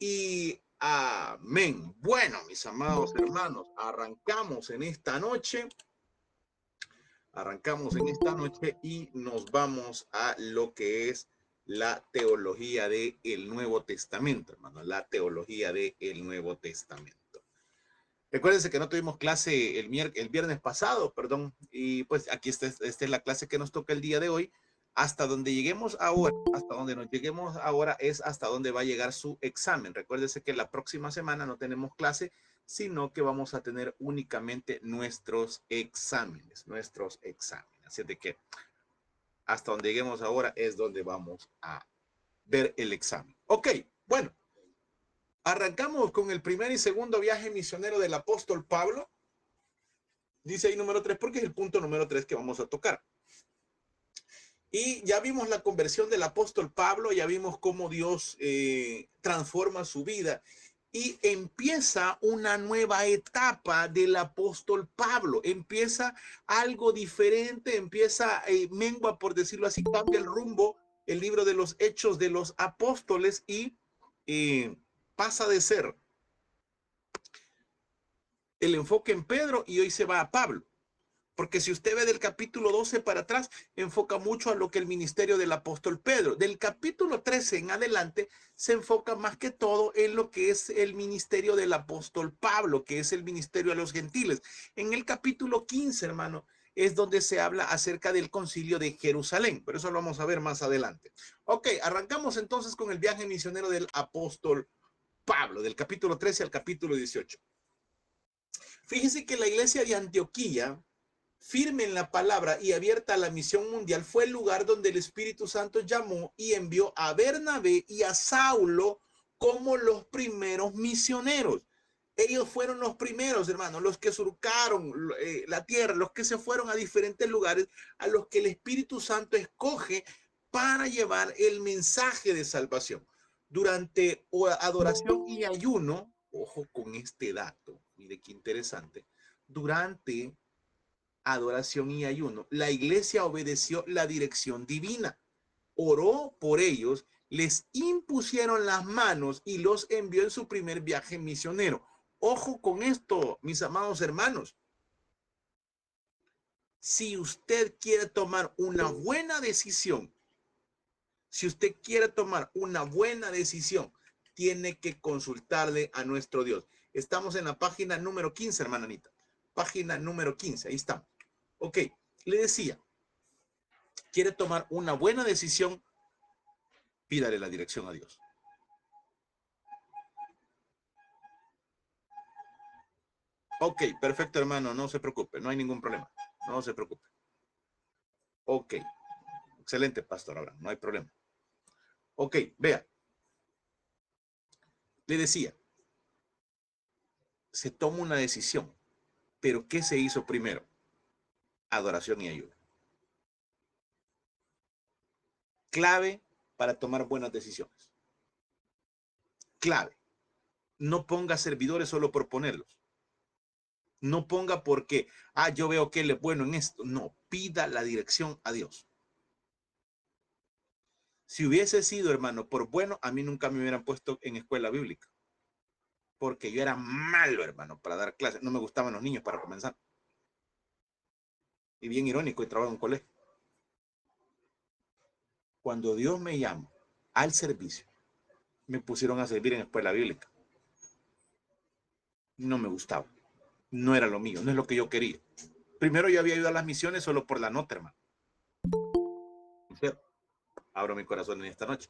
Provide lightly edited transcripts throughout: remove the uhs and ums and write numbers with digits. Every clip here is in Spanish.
y amén. Bueno, mis amados hermanos, arrancamos en esta noche. Arrancamos en esta noche y nos vamos a lo que es la teología del Nuevo Testamento, hermano, la teología del Nuevo Testamento. Recuérdense que no tuvimos clase el viernes pasado, perdón, y pues aquí esta es la clase que nos toca el día de hoy. Hasta donde lleguemos ahora, hasta donde nos lleguemos ahora es hasta donde va a llegar su examen. Recuérdense que la próxima semana no tenemos clase, sino que vamos a tener únicamente nuestros exámenes. Así de que hasta donde lleguemos ahora es donde vamos a ver el examen. Ok, bueno. Arrancamos con el primer y segundo viaje misionero del apóstol Pablo. Dice ahí número 3 porque es el punto número 3 que vamos a tocar. Y ya vimos la conversión del apóstol Pablo, ya vimos cómo Dios transforma su vida y empieza una nueva etapa del apóstol Pablo. Empieza algo diferente, empieza mengua, por decirlo así, cambia el rumbo, el libro de los Hechos de los Apóstoles y pasa de ser el enfoque en Pedro y hoy se va a Pablo. Porque si usted ve del capítulo 12 para atrás, enfoca mucho a lo que el ministerio del apóstol Pedro. Del capítulo 13 en adelante, se enfoca más que todo en lo que es el ministerio del apóstol Pablo, que es el ministerio a los gentiles. En el capítulo 15, hermano, es donde se habla acerca del concilio de Jerusalén. Pero eso lo vamos a ver más adelante. Ok, arrancamos entonces con el viaje misionero del apóstol Pablo, del capítulo 13 al capítulo 18. Fíjese que la iglesia de Antioquía, firme en la palabra y abierta a la misión mundial, fue el lugar donde el Espíritu Santo llamó y envió a Bernabé y a Saulo como los primeros misioneros. Ellos fueron los primeros, hermanos, los que surcaron la tierra, los que se fueron a diferentes lugares, a los que el Espíritu Santo escoge para llevar el mensaje de salvación. Durante adoración y ayuno, ojo con este dato, mire qué interesante, durante adoración y ayuno, la iglesia obedeció la dirección divina, oró por ellos, les impusieron las manos y los envió en su primer viaje misionero. Ojo con esto, mis amados hermanos. Si usted quiere tomar una buena decisión, tiene que consultarle a nuestro Dios. Estamos en la página número 15, hermana Anita. Página número 15, ahí estamos. Ok, le decía, quiere tomar una buena decisión, pídale la dirección a Dios. Ok, perfecto, hermano, no se preocupe, no hay ningún problema, no se preocupe. Ok, excelente, pastor Abraham, no hay problema. Ok, vea, le decía, se toma una decisión, pero ¿qué se hizo primero? Adoración y ayuda. Clave para tomar buenas decisiones. Clave. No ponga servidores solo por ponerlos. No ponga porque, yo veo que él es bueno en esto. No, pida la dirección a Dios. Si hubiese sido, hermano, por bueno, a mí nunca me hubieran puesto en escuela bíblica. Porque yo era malo, hermano, para dar clases. No me gustaban los niños para comenzar. Y bien irónico, y trabajo en un colegio. Cuando Dios me llamó al servicio, me pusieron a servir en escuela bíblica. No me gustaba. No era lo mío, no es lo que yo quería. Primero yo había ido a las misiones solo por la nota, hermano. Abro mi corazón en esta noche.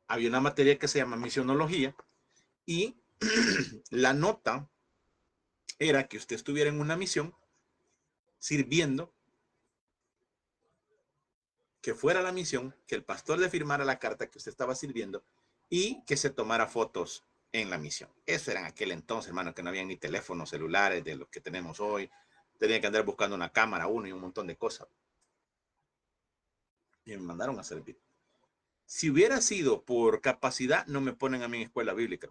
Había una materia que se llama misionología y la nota era que usted estuviera en una misión sirviendo, que fuera la misión, que el pastor le firmara la carta que usted estaba sirviendo y que se tomara fotos en la misión. Eso era en aquel entonces, hermano, que no había ni teléfonos celulares de los que tenemos hoy. Tenía que andar buscando una cámara uno y un montón de cosas. Y me mandaron a servir. Si hubiera sido por capacidad, no me ponen a mí en escuela bíblica.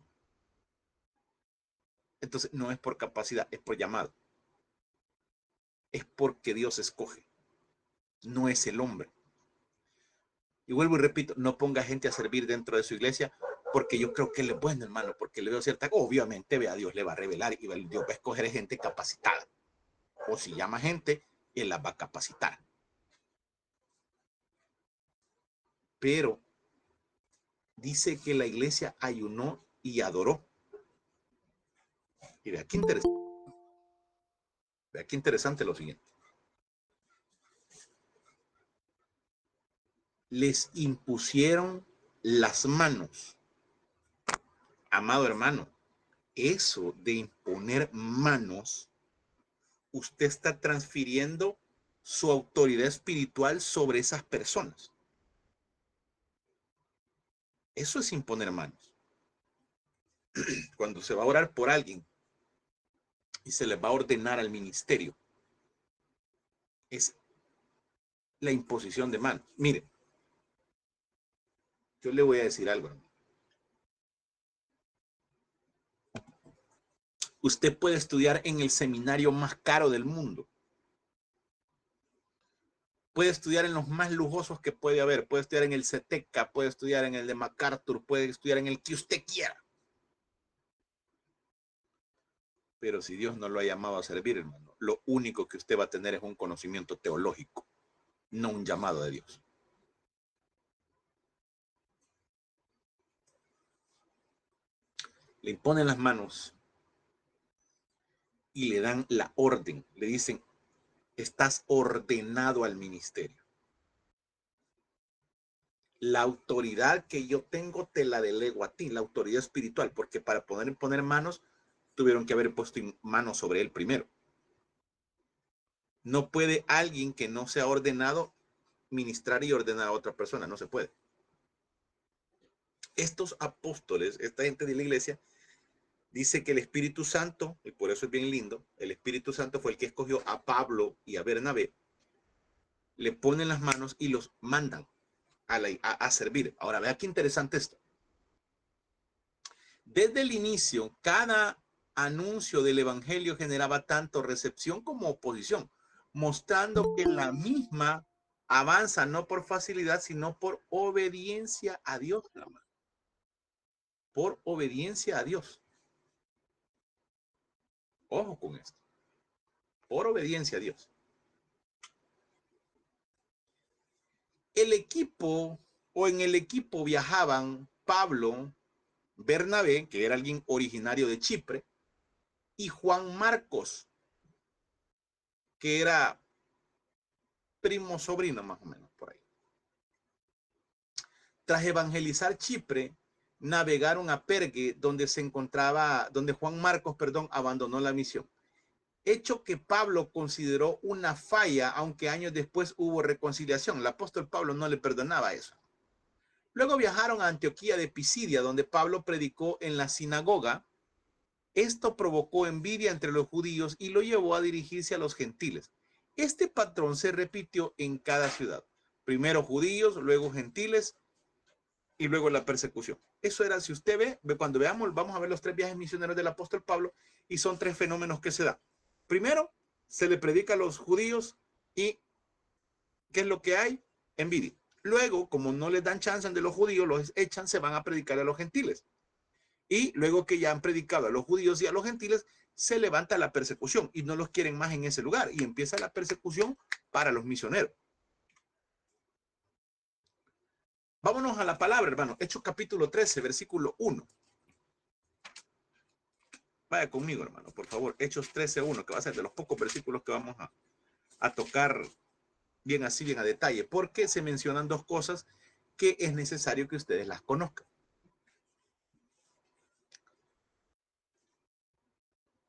Entonces, no es por capacidad, es por llamado. Es porque Dios escoge. No es el hombre. Y vuelvo y repito, no ponga gente a servir dentro de su iglesia porque yo creo que él es bueno, hermano, porque le veo cierta, obviamente, vea, Dios le va a revelar y Dios va a escoger gente capacitada. O si llama gente, él la va a capacitar. Pero dice que la iglesia ayunó y adoró. Y vea qué interesante. Vea qué interesante lo siguiente. Les impusieron las manos. Amado hermano, eso de imponer manos, usted está transfiriendo su autoridad espiritual sobre esas personas. Eso es imponer manos. Cuando se va a orar por alguien y se les va a ordenar al ministerio, es la imposición de manos. Mire, yo le voy a decir algo, hermano. Usted puede estudiar en el seminario más caro del mundo. Puede estudiar en los más lujosos que puede haber. Puede estudiar en el CETECA, puede estudiar en el de MacArthur, puede estudiar en el que usted quiera. Pero si Dios no lo ha llamado a servir, hermano, lo único que usted va a tener es un conocimiento teológico, no un llamado de Dios. Le imponen las manos y le dan la orden. Le dicen, estás ordenado al ministerio. La autoridad que yo tengo te la delego a ti, la autoridad espiritual, porque para poder poner manos, tuvieron que haber puesto manos sobre él primero. No puede alguien que no sea ordenado ministrar y ordenar a otra persona, no se puede. Estos apóstoles, esta gente de la iglesia, dice que el Espíritu Santo, y por eso es bien lindo, el Espíritu Santo fue el que escogió a Pablo y a Bernabé, le ponen las manos y los mandan a servir. Ahora, vea qué interesante esto. Desde el inicio, cada anuncio del evangelio generaba tanto recepción como oposición, mostrando que la misma avanza no por facilidad, sino por obediencia a Dios, hermano. Por obediencia a Dios. Ojo con esto. Por obediencia a Dios. El equipo o en el equipo viajaban Pablo, Bernabé, que era alguien originario de Chipre, y Juan Marcos, que era primo sobrino más o menos por ahí. Tras evangelizar Chipre, navegaron a Pergue, donde Juan Marcos, abandonó la misión. Hecho que Pablo consideró una falla, aunque años después hubo reconciliación. El apóstol Pablo no le perdonaba eso. Luego viajaron a Antioquía de Pisidia, donde Pablo predicó en la sinagoga. Esto provocó envidia entre los judíos y lo llevó a dirigirse a los gentiles. Este patrón se repitió en cada ciudad. Primero judíos, luego gentiles y luego la persecución. Eso era, si usted ve cuando veamos, vamos a ver los 3 viajes misioneros del apóstol Pablo y son 3 fenómenos que se dan. Primero, se le predica a los judíos y ¿qué es lo que hay? Envidia. Luego, como no les dan chance de los judíos, los echan, se van a predicar a los gentiles. Y luego que ya han predicado a los judíos y a los gentiles, se levanta la persecución y no los quieren más en ese lugar y empieza la persecución para los misioneros. Vámonos a la palabra, hermano. Hechos capítulo 13, versículo 1. Vaya conmigo, hermano, por favor. Hechos 13:1, que va a ser de los pocos versículos que vamos a tocar bien así, bien a detalle, porque se mencionan 2 cosas que es necesario que ustedes las conozcan.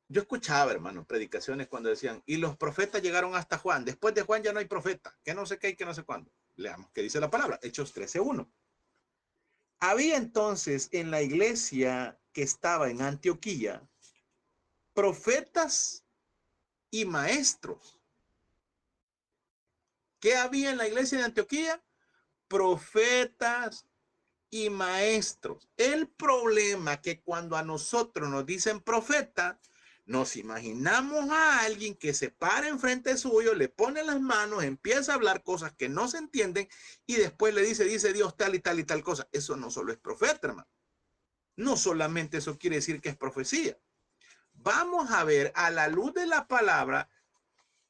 Yo escuchaba, hermano, predicaciones cuando decían, y los profetas llegaron hasta Juan. Después de Juan ya no hay profeta. Que no sé qué y que no sé cuándo. Leamos qué dice la palabra. Hechos 13:1. Había entonces en la iglesia que estaba en Antioquía profetas y maestros. ¿Qué había en la iglesia de Antioquía? Profetas y maestros. El problema es que cuando a nosotros nos dicen profeta, nos imaginamos a alguien que se para enfrente suyo, le pone las manos, empieza a hablar cosas que no se entienden y después le dice Dios tal y tal y tal cosa. Eso no solo es profeta, hermano. No solamente eso quiere decir que es profecía. Vamos a ver a la luz de la palabra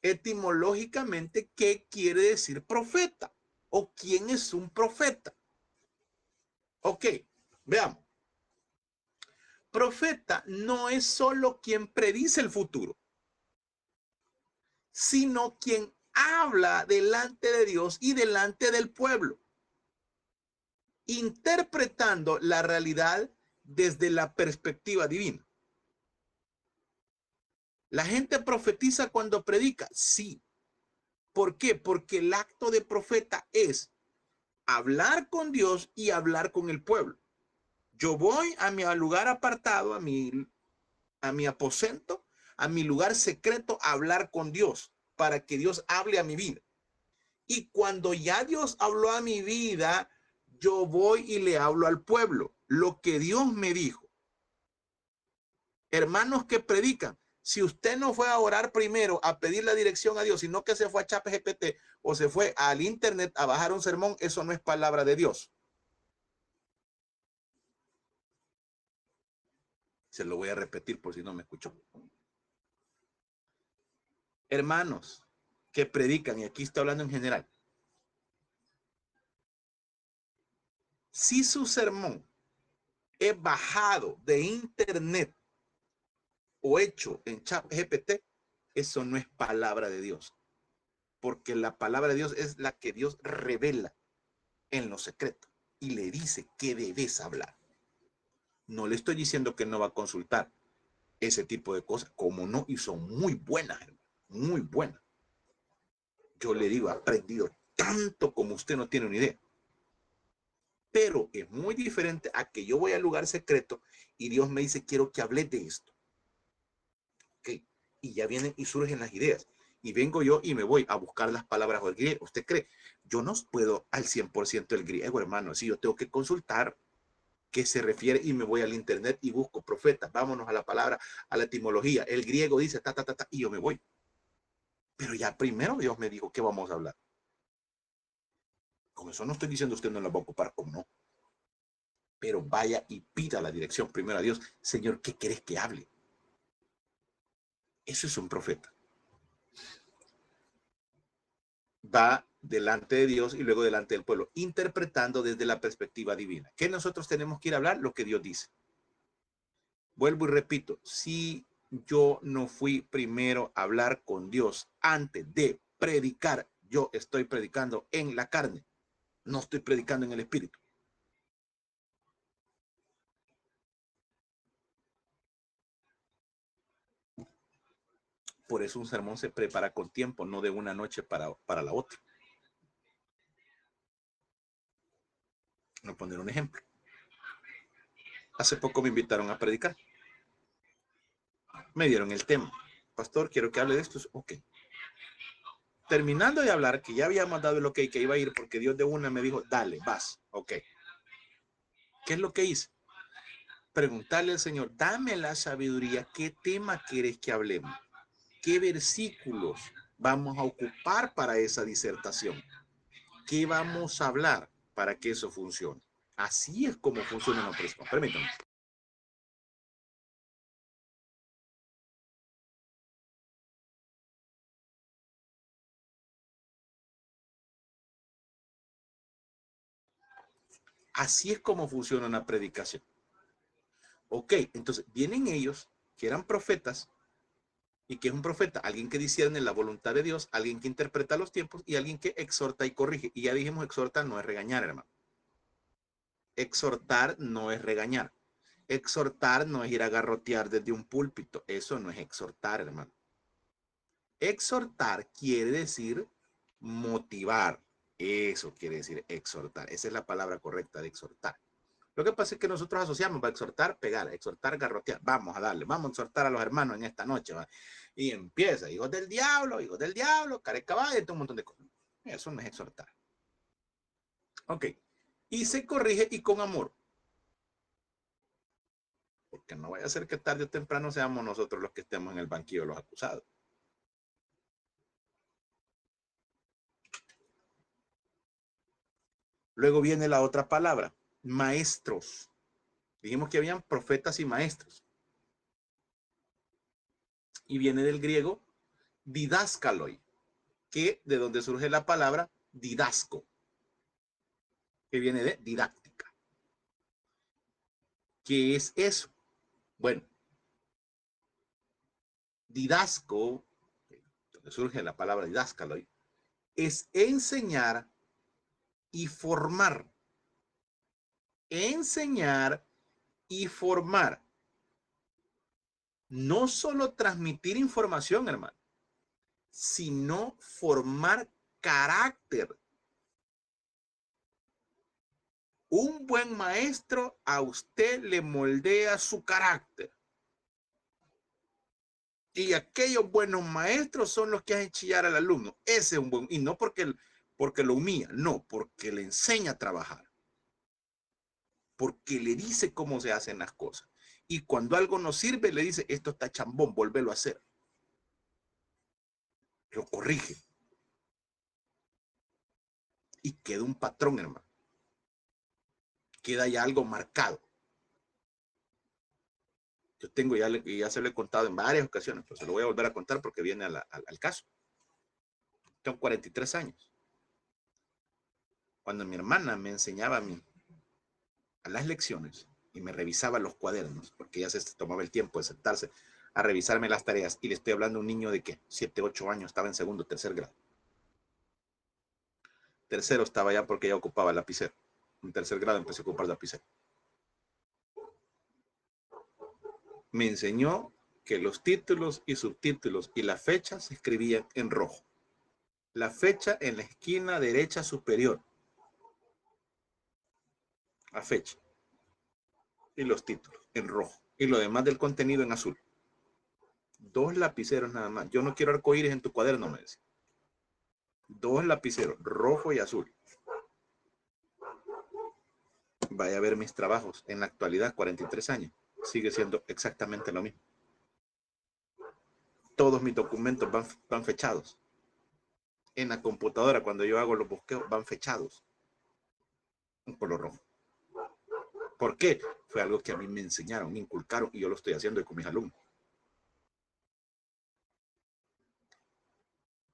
etimológicamente qué quiere decir profeta o quién es un profeta. Ok, veamos. Profeta no es solo quien predice el futuro, sino quien habla delante de Dios y delante del pueblo, interpretando la realidad desde la perspectiva divina. ¿La gente profetiza cuando predica? Sí. ¿Por qué? Porque el acto de profeta es hablar con Dios y hablar con el pueblo. Yo voy a mi lugar apartado, a mi aposento, a mi lugar secreto a hablar con Dios para que Dios hable a mi vida. Y cuando ya Dios habló a mi vida, yo voy y le hablo al pueblo lo que Dios me dijo. Hermanos que predican, si usted no fue a orar primero, a pedir la dirección a Dios, sino que se fue a ChatGPT o se fue al internet a bajar un sermón, eso no es palabra de Dios. Se lo voy a repetir por si no me escuchó. Hermanos que predican, y aquí está hablando en general, si su sermón es bajado de internet o hecho en ChatGPT, eso no es palabra de Dios, porque la palabra de Dios es la que Dios revela en lo secreto y le dice que debes hablar. No le estoy diciendo que no va a consultar ese tipo de cosas, como no, y son muy buenas, hermano, muy buenas. Yo le digo, he aprendido tanto como usted no tiene una idea. Pero es muy diferente a que yo voy al lugar secreto y Dios me dice, quiero que hable de esto. ¿Okay? Y ya vienen y surgen las ideas. Y vengo yo y me voy a buscar las palabras del griego. ¿Usted cree? Yo no puedo al 100% el griego, hermano. Si yo tengo que consultar qué se refiere y me voy al internet y busco profetas. Vámonos a la palabra, a la etimología. El griego dice ta, ta, ta, ta, y yo me voy. Pero ya primero Dios me dijo, ¿qué vamos a hablar? Con eso no estoy diciendo usted no la va a ocupar o no. Pero vaya y pida la dirección primero a Dios. Señor, ¿qué querés que hable? Eso es un profeta. Va delante de Dios y luego delante del pueblo, interpretando desde la perspectiva divina. ¿Qué nosotros tenemos que ir a hablar? Lo que Dios dice. Vuelvo y repito, si yo no fui primero a hablar con Dios antes de predicar, yo estoy predicando en la carne, no estoy predicando en el espíritu. Por eso un sermón se prepara con tiempo, no de una noche para la otra. Voy a poner un ejemplo. Hace poco me invitaron a predicar. Me dieron el tema. Pastor, quiero que hable de esto. Ok. Terminando de hablar, que ya habíamos dado el ok, que iba a ir, porque Dios de una me dijo, dale, vas. Ok. ¿Qué es lo que hice? Preguntarle al Señor, dame la sabiduría, ¿qué tema quieres que hablemos? ¿Qué versículos vamos a ocupar para esa disertación? ¿Qué vamos a hablar para que eso funcione? Así es como funciona una presión. Permítanme. Así es como funciona una predicación. Ok, entonces vienen ellos que eran profetas. ¿Y que es un profeta? Alguien que discierne la voluntad de Dios, alguien que interpreta los tiempos y alguien que exhorta y corrige. Y ya dijimos, exhorta no es regañar, hermano. Exhortar no es regañar. Exhortar no es ir a garrotear desde un púlpito. Eso no es exhortar, hermano. Exhortar quiere decir motivar. Eso quiere decir exhortar. Esa es la palabra correcta de exhortar. Lo que pasa es que nosotros asociamos para exhortar, pegar, exhortar, garrotear. Vamos a darle, vamos a exhortar a los hermanos en esta noche. ¿Va? Y empieza, hijos del diablo, carecaballo, un montón de cosas. Eso no es exhortar. Ok. Y se corrige y con amor. Porque no vaya a ser que tarde o temprano seamos nosotros los que estemos en el banquillo de los acusados. Luego viene la otra palabra, maestros. Dijimos que habían profetas y maestros. Y viene del griego didáskaloi, que de donde surge la palabra didasco, que viene de didáctica. ¿Qué es eso? Bueno, didasco, donde surge la palabra didáskaloi, es enseñar y formar. Enseñar y formar. No solo transmitir información, hermano, sino formar carácter. Un buen maestro a usted le moldea su carácter. Y aquellos buenos maestros son los que hacen chillar al alumno. Ese es un buen, y no porque lo humilla, no, porque le enseña a trabajar. Porque le dice cómo se hacen las cosas. Y cuando algo no sirve, le dice, esto está chambón, volvelo a hacer. Lo corrige. Y queda un patrón, hermano. Queda ya algo marcado. Yo tengo, ya se lo he contado en varias ocasiones, pero se lo voy a volver a contar porque viene al caso. Tengo 43 años. Cuando mi hermana me enseñaba a mí a las lecciones y me revisaba los cuadernos, porque ella se tomaba el tiempo de sentarse a revisarme las tareas, y le estoy hablando a un niño de que 7, 8 años, estaba en segundo, tercer grado. Tercero estaba ya porque ya ocupaba lapicero. En tercer grado empecé a ocupar lapicero. Me enseñó que los títulos y subtítulos y la fecha se escribían en rojo. La fecha en la esquina derecha superior. La fecha. Y los títulos en rojo. Y lo demás del contenido en azul. 2 lapiceros nada más. Yo no quiero arcoíris en tu cuaderno, me decía. 2 lapiceros, rojo y azul. Vaya a ver mis trabajos. En la actualidad, 43 años. Sigue siendo exactamente lo mismo. Todos mis documentos van fechados. En la computadora, cuando yo hago los bosqueos, van fechados en color rojo. ¿Por qué? Fue algo que a mí me enseñaron, me inculcaron, y yo lo estoy haciendo con mis alumnos.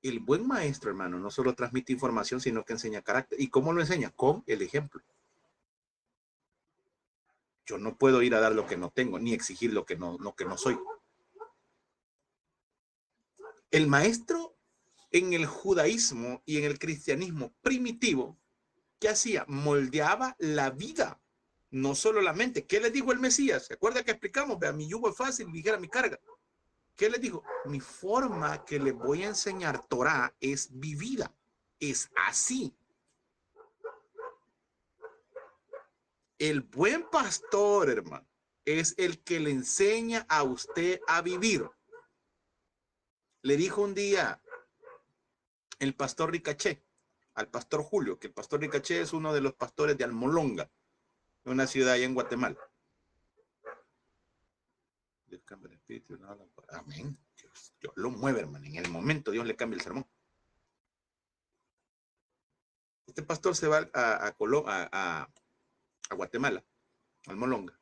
El buen maestro, hermano, no solo transmite información, sino que enseña carácter. ¿Y cómo lo enseña? Con el ejemplo. Yo no puedo ir a dar lo que no tengo, ni exigir lo que no soy. El maestro en el judaísmo y en el cristianismo primitivo, ¿qué hacía? Moldeaba la vida, no solo la mente. ¿Qué le dijo el Mesías? ¿Se acuerda que explicamos? Vea, mi yugo es fácil, ligera mi carga. ¿Qué le dijo? Mi forma que le voy a enseñar Torah es vivida, es así. El buen pastor, hermano, es el que le enseña a usted a vivir. Le dijo un día el pastor Ricaché al pastor Julio, que el pastor Ricaché es uno de los pastores de Almolonga, una ciudad allá en Guatemala. Dios cambia el espíritu. Amén. Dios lo mueve, hermano. En el momento Dios le cambia el sermón. Este pastor se va a Guatemala, Almolonga.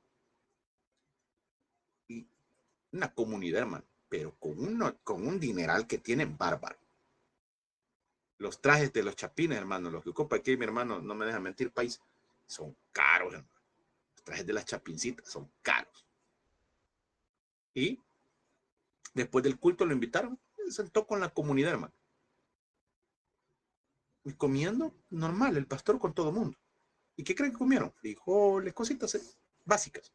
Y una comunidad, hermano, pero con un dineral que tiene bárbaro. Los trajes de los chapines, hermano, los que ocupa aquí mi hermano, no me deja mentir, país, son caros, hermano. Los trajes de las chapincitas son caros. Y después del culto lo invitaron, se sentó con la comunidad, hermano. Y comiendo normal, el pastor con todo el mundo. ¿Y qué creen que comieron? Frijoles, cositas básicas.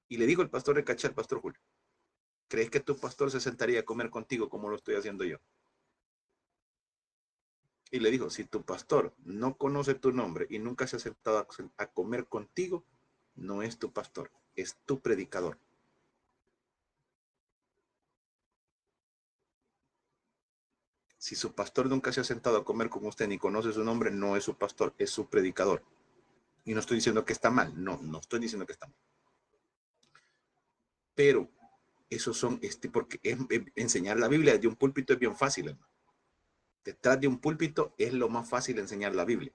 Y le dijo el pastor de Caché al pastor Julio, ¿crees que tu pastor se sentaría a comer contigo como lo estoy haciendo yo? Y le dijo, si tu pastor no conoce tu nombre y nunca se ha sentado a comer contigo, no es tu pastor, es tu predicador. Si su pastor nunca se ha sentado a comer con usted ni conoce su nombre, no es su pastor, es su predicador. Y no estoy diciendo que está mal, no estoy diciendo que está mal. Pero esos son, porque enseñar la Biblia desde un púlpito es bien fácil, hermano. Detrás de un púlpito es lo más fácil enseñar la Biblia.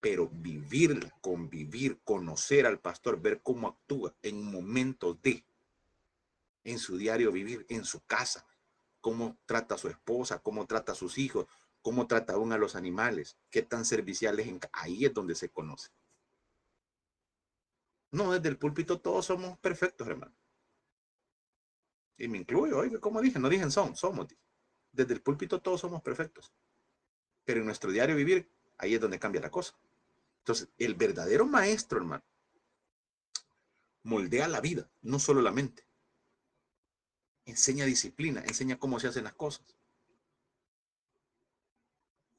pero vivirla, convivir, conocer al pastor, ver cómo actúa en momentos en su diario vivir, en su casa, cómo trata a su esposa, cómo trata a sus hijos, cómo trata aún a los animales, qué tan servicial es. Ahí es donde se conoce. No, desde el púlpito todos somos perfectos, hermano. Y me incluyo, oiga, como dije, no dije somos. Desde el púlpito todos somos perfectos. Pero en nuestro diario vivir, ahí es donde cambia la cosa. Entonces, el verdadero maestro, hermano, moldea la vida, no solo la mente. Enseña disciplina, enseña cómo se hacen las cosas.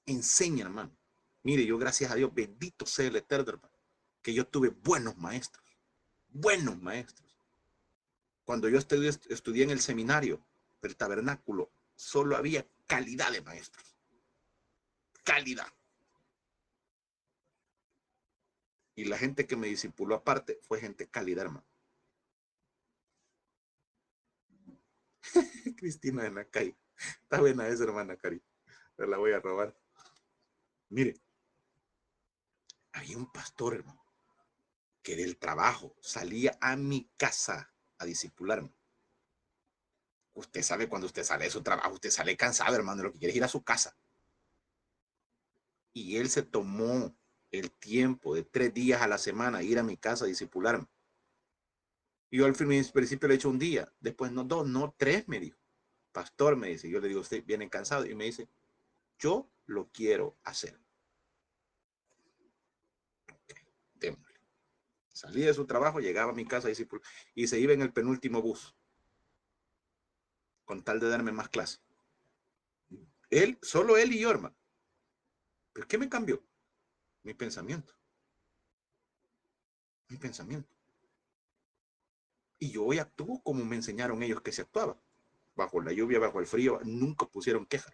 Enseña, hermano. Mire, yo gracias a Dios, bendito sea el Eterno, hermano, que yo tuve buenos maestros. Buenos maestros. Cuando yo estudié en el seminario del tabernáculo, solo había calidad de maestros. Calidad. Y la gente que me discipuló aparte fue gente calidad, hermano. Cristina de Nacay. Está buena esa, hermana Cari. Pero la voy a robar. Mire, había un pastor, hermano, que del trabajo salía a mi casa a discipularme. Usted sabe, cuando usted sale de su trabajo, usted sale cansado, hermano, lo que quiere es ir a su casa. Y él se tomó el tiempo de 3 días a la semana ir a mi casa a discipularme. Y yo al principio le he hecho un día, después no 2, no 3, me dijo. Pastor, me dice, yo le digo, usted viene cansado, y me dice, yo lo quiero hacer. Okay, démosle. Salí de su trabajo, llegaba a mi casa a discipular, y se iba en el penúltimo bus, con tal de darme más clase. Él, solo él y yo, hermano. ¿Pero qué me cambió? Mi pensamiento. Mi pensamiento. Y yo hoy actúo como me enseñaron ellos que se actuaba. Bajo la lluvia, bajo el frío, nunca pusieron queja.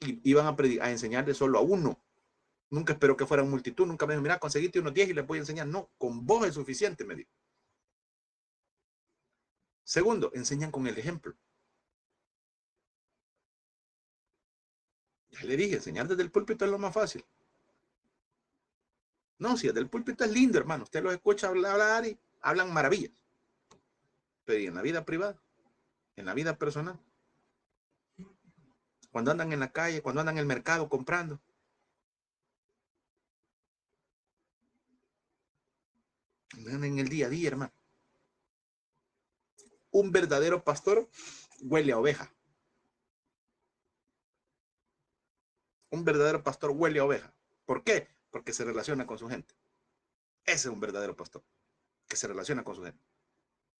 Y iban a enseñarle solo a uno. Nunca esperó que fueran multitud, nunca me dijo, mira, conseguiste unos 10 y les voy a enseñar. No, con vos es suficiente, me dijo. Segundo, enseñan con el ejemplo. Ya le dije, enseñar desde el púlpito es lo más fácil. No, si desde el púlpito es lindo, hermano. Usted los escucha hablar y hablan maravillas. Pero ¿y en la vida privada? En la vida personal. Cuando andan en la calle, cuando andan en el mercado comprando. Andan en el día a día, hermano. Un verdadero pastor huele a oveja. Un verdadero pastor huele a oveja. ¿Por qué? Porque se relaciona con su gente. Ese es un verdadero pastor, que se relaciona con su gente.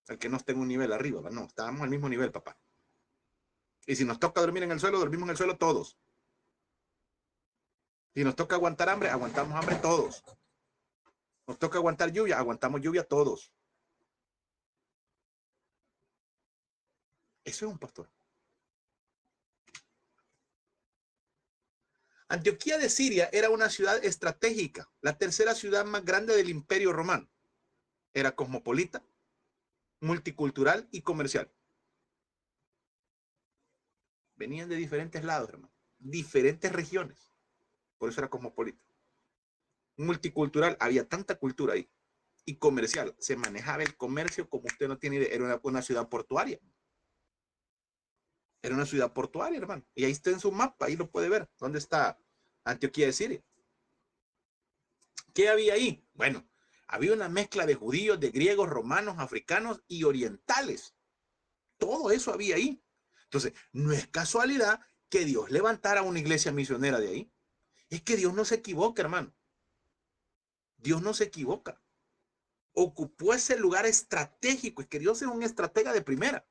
El que no esté en un nivel arriba, ¿verdad? No, estábamos al mismo nivel, papá. Y si nos toca dormir en el suelo, dormimos en el suelo todos. Si nos toca aguantar hambre, aguantamos hambre todos. Nos toca aguantar lluvia, aguantamos lluvia todos. Eso es un pastor. Antioquía de Siria era una ciudad estratégica, la tercera ciudad más grande del Imperio Romano. Era cosmopolita, multicultural y comercial. Venían de diferentes lados, hermano. Diferentes regiones. Por eso era cosmopolita. Multicultural, había tanta cultura ahí. Y comercial, se manejaba el comercio como usted no tiene idea. Era una ciudad portuaria. Era una ciudad portuaria, hermano. Y ahí está en su mapa, ahí lo puede ver. ¿Dónde está Antioquía de Siria? ¿Qué había ahí? Bueno, había una mezcla de judíos, de griegos, romanos, africanos y orientales. Todo eso había ahí. Entonces, no es casualidad que Dios levantara una iglesia misionera de ahí. Es que Dios no se equivoca, hermano. Dios no se equivoca. Ocupó ese lugar estratégico. Es que Dios es un estratega de primera.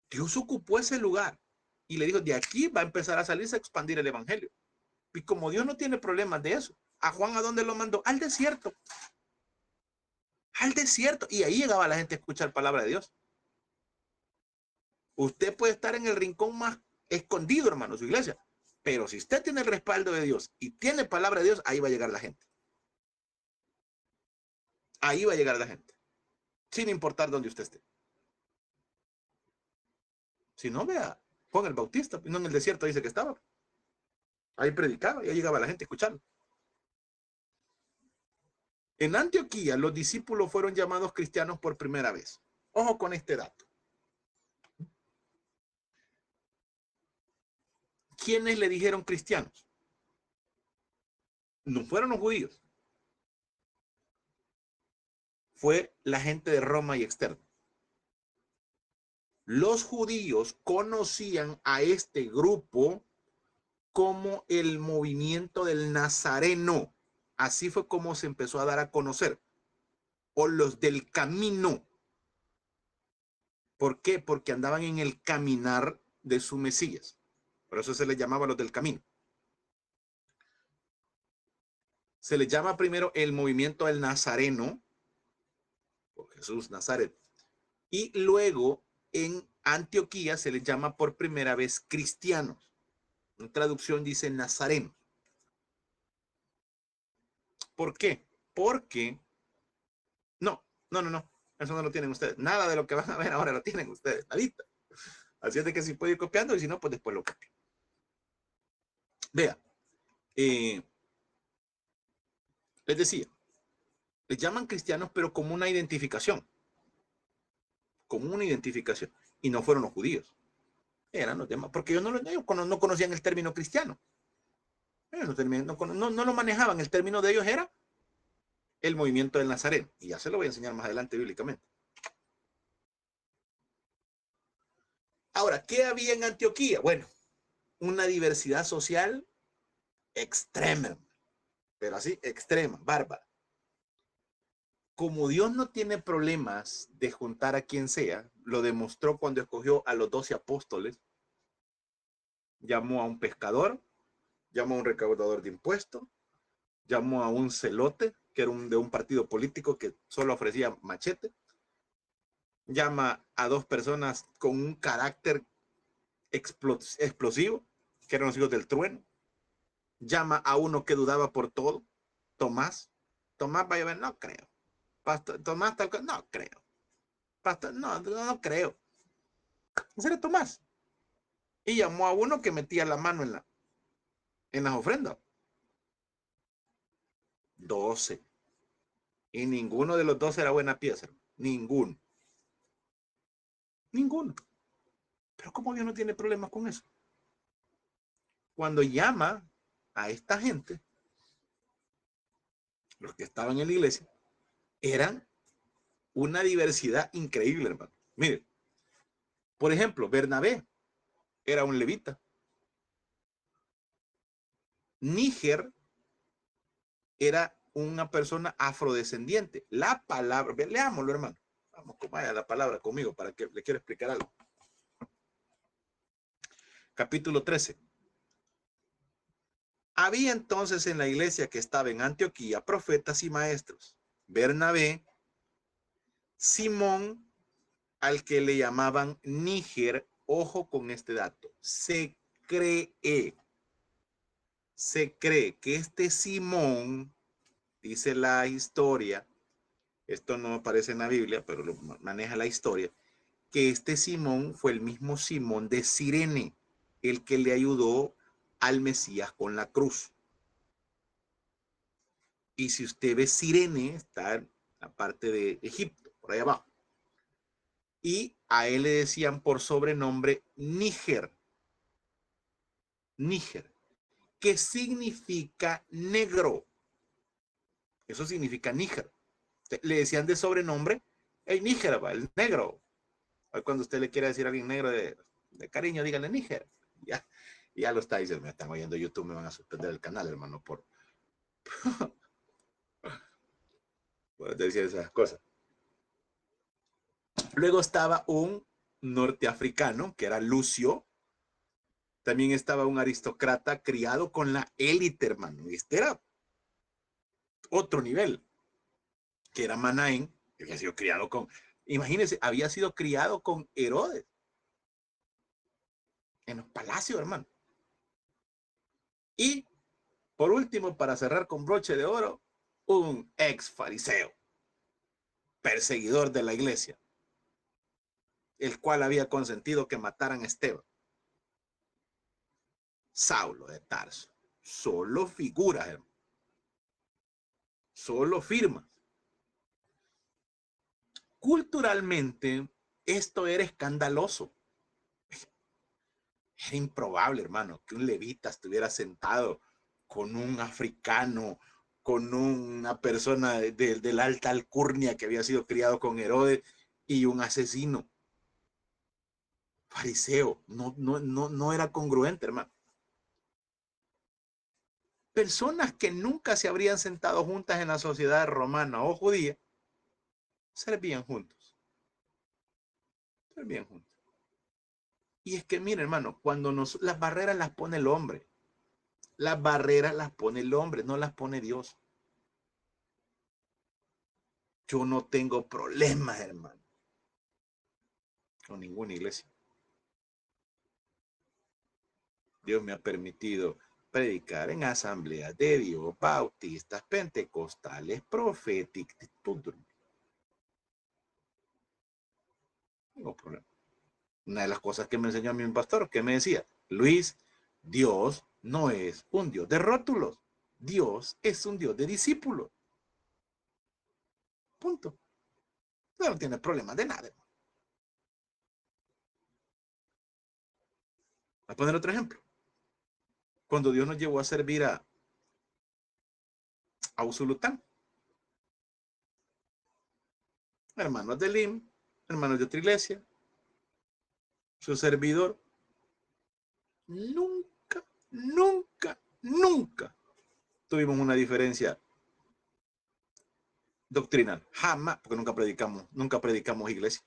Dios ocupó ese lugar y le dijo, de aquí va a empezar a salirse a expandir el evangelio. Y como Dios no tiene problemas de eso, ¿a Juan a dónde lo mandó? Al desierto. Al desierto. Y ahí llegaba la gente a escuchar palabra de Dios. Usted puede estar en el rincón más escondido, hermano, su iglesia. Pero si usted tiene el respaldo de Dios y tiene palabra de Dios, ahí va a llegar la gente. Ahí va a llegar la gente. Sin importar dónde usted esté. Si no, vea, Juan el Bautista, no en el desierto dice que estaba. Ahí predicaba, ya llegaba la gente a escucharlo. En Antioquía, los discípulos fueron llamados cristianos por primera vez. Ojo con este dato. ¿Quiénes le dijeron cristianos? No fueron los judíos. Fue la gente de Roma y externo. Los judíos conocían a este grupo como el movimiento del Nazareno. Así fue como se empezó a dar a conocer. O los del camino. ¿Por qué? Porque andaban en el caminar de su Mesías. Por eso se les llamaba los del camino. Se les llama primero el movimiento del Nazareno, por Jesús Nazaret. Y luego en Antioquía se les llama por primera vez cristianos. En traducción dice Nazareno. ¿Por qué? Porque no. Eso no lo tienen ustedes. Nada de lo que van a ver ahora lo tienen ustedes. Nadita. Así es de que si puede ir copiando y si no, pues después lo copio. Vea. Les decía, les llaman cristianos, pero como una identificación. Como una identificación. Y no fueron los judíos. Eran los demás. Porque ellos no conocían el término cristiano. Ellos no lo manejaban. El término de ellos era el movimiento del Nazareno. Y ya se lo voy a enseñar más adelante bíblicamente. Ahora, ¿qué había en Antioquía? Bueno, una diversidad social extrema, pero así extrema, bárbara. Como Dios no tiene problemas de juntar a quien sea, lo demostró cuando escogió a los 12 apóstoles. Llamó a un pescador, llamó a un recaudador de impuestos, llamó a un celote, que era de un partido político que solo ofrecía machete, llama a 2 personas con un carácter explosivo, que eran los hijos del trueno, llama a uno que dudaba por todo, Tomás va a ver, no creo. Pastor, Tomás, no creo. Pastor, no creo. ¿En serio, Tomás? Y llamó a uno que metía la mano en las ofrendas. 12. Y ninguno de los 12 era buena pieza. Ninguno. Pero ¿cómo Dios no tiene problemas con eso? Cuando llama a esta gente, los que estaban en la iglesia, eran una diversidad increíble, hermano. Miren, por ejemplo, Bernabé era un levita. Níger era una persona afrodescendiente. La palabra, leámoslo, hermano. Vamos, vaya la palabra conmigo para que le quiero explicar algo. Capítulo 13. Había entonces en la iglesia que estaba en Antioquía profetas y maestros. Bernabé, Simón, al que le llamaban Níger. Ojo con este dato. Se cree que este Simón, dice la historia, esto no aparece en la Biblia, pero lo maneja la historia, que este Simón fue el mismo Simón de Cirene, el que le ayudó al Mesías con la cruz. Y si usted ve Cirene, está en la parte de Egipto, por ahí abajo. Y a él le decían por sobrenombre Níger. Níger, que significa negro. Eso significa Níger. Le decían de sobrenombre, el Níger, el negro. Hoy cuando usted le quiere decir a alguien negro de cariño, díganle Níger. Ya lo está diciendo, me están oyendo YouTube, me van a suspender el canal, hermano, por decir esas cosas. Luego estaba un norteafricano, que era Lucio. También estaba un aristócrata criado con la élite, hermano. Y este era otro nivel, que era Manaén, que había sido criado con, imagínense, había sido criado con Herodes en los palacios, hermano. Y por último, para cerrar con broche de oro, un ex fariseo, perseguidor de la iglesia, el cual había consentido que mataran a Esteban. Saulo de Tarso. Solo figuras, hermano. Solo firmas. Culturalmente, esto era escandaloso. Era improbable, hermano, que un levita estuviera sentado con un africano, con una persona de la alta alcurnia que había sido criado con Herodes y un asesino. Fariseo. No era congruente, hermano. Personas que nunca se habrían sentado juntas en la sociedad romana o judía, servían juntos. Servían juntos. Y es que, mire, hermano, cuando las barreras las pone el hombre. Las barreras las pone el hombre, no las pone Dios. Yo no tengo problemas, hermano, con ninguna iglesia. Dios me ha permitido predicar en asambleas de Dios, bautistas, pentecostales, proféticas, todo. No problema. Una de las cosas que me enseñó a mí un pastor, que me decía, Luis, Dios no es un Dios de rótulos. Dios es un Dios de discípulos. Punto. No tiene problemas de nada. Voy a poner otro ejemplo. Cuando Dios nos llevó a servir a Usulután, hermanos de LIM, hermanos de otra iglesia, su servidor, nunca tuvimos una diferencia doctrinal. Jamás, porque nunca predicamos iglesia.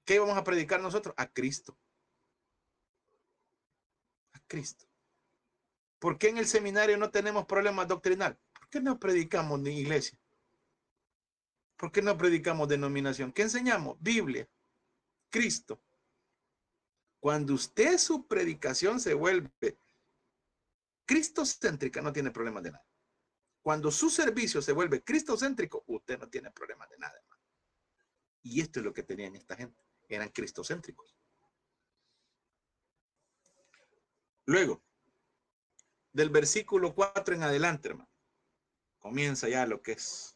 ¿Qué íbamos a predicar nosotros? A Cristo. A Cristo. ¿Por qué en el seminario no tenemos problemas doctrinal? ¿Por qué no predicamos ni iglesia? ¿Por qué no predicamos denominación? ¿Qué enseñamos? Biblia, Cristo. Cuando usted su predicación se vuelve cristocéntrica, no tiene problemas de nada. Cuando su servicio se vuelve cristocéntrico, usted no tiene problemas de nada, hermano. Y esto es lo que tenían esta gente. Eran cristocéntricos. Luego, del versículo 4 en adelante, hermano, comienza ya lo que es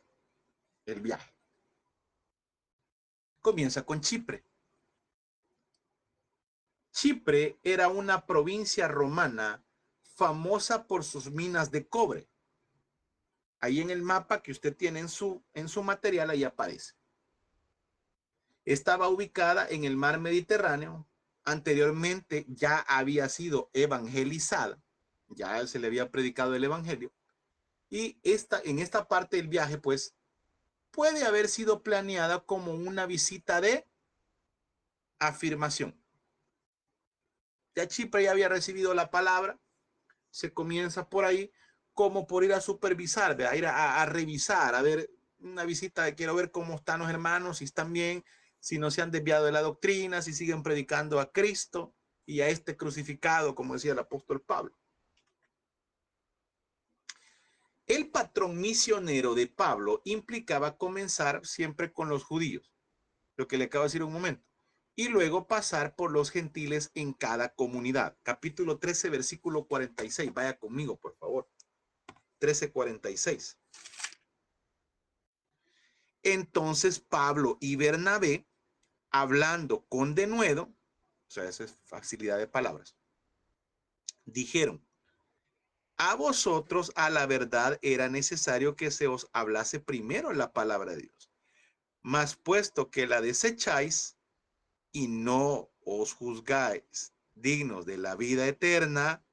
el viaje. Comienza con Chipre. Chipre era una provincia romana famosa por sus minas de cobre. Ahí en el mapa que usted tiene en su material, ahí aparece. Estaba ubicada en el mar Mediterráneo. Anteriormente ya había sido evangelizada. Ya se le había predicado el evangelio. Y en esta parte del viaje, pues, puede haber sido planeada como una visita de afirmación. Ya Chipre ya había recibido la palabra. Se comienza por ahí como por ir a supervisar, a ir a revisar, a ver una visita de quiero ver cómo están los hermanos, si están bien, si no se han desviado de la doctrina, si siguen predicando a Cristo y a este crucificado, como decía el apóstol Pablo. El patrón misionero de Pablo implicaba comenzar siempre con los judíos, lo que le acabo de decir un momento, y luego pasar por los gentiles en cada comunidad. Capítulo 13, versículo 46. Vaya conmigo, por favor. 13:46. Entonces Pablo y Bernabé, hablando con denuedo, o sea, esa es facilidad de palabras, dijeron, a vosotros a la verdad era necesario que se os hablase primero la palabra de Dios. Mas puesto que la desecháis y no os juzgáis dignos de la vida eterna,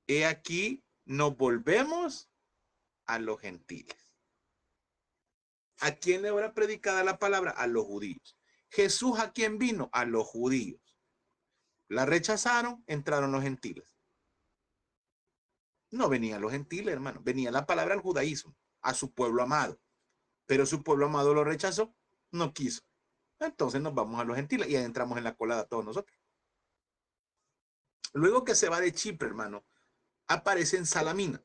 he aquí nos volvemos a los gentiles. ¿A quién le habrá predicada la palabra? A los judíos. Jesús, ¿a quién vino? A los judíos. La rechazaron, entraron los gentiles. No venían los gentiles, hermano. Venía la palabra al judaísmo, a su pueblo amado. Pero su pueblo amado lo rechazó, no quiso. Entonces nos vamos a los gentiles y entramos en la colada todos nosotros. Luego que se va de Chipre, hermano, aparece en Salamina,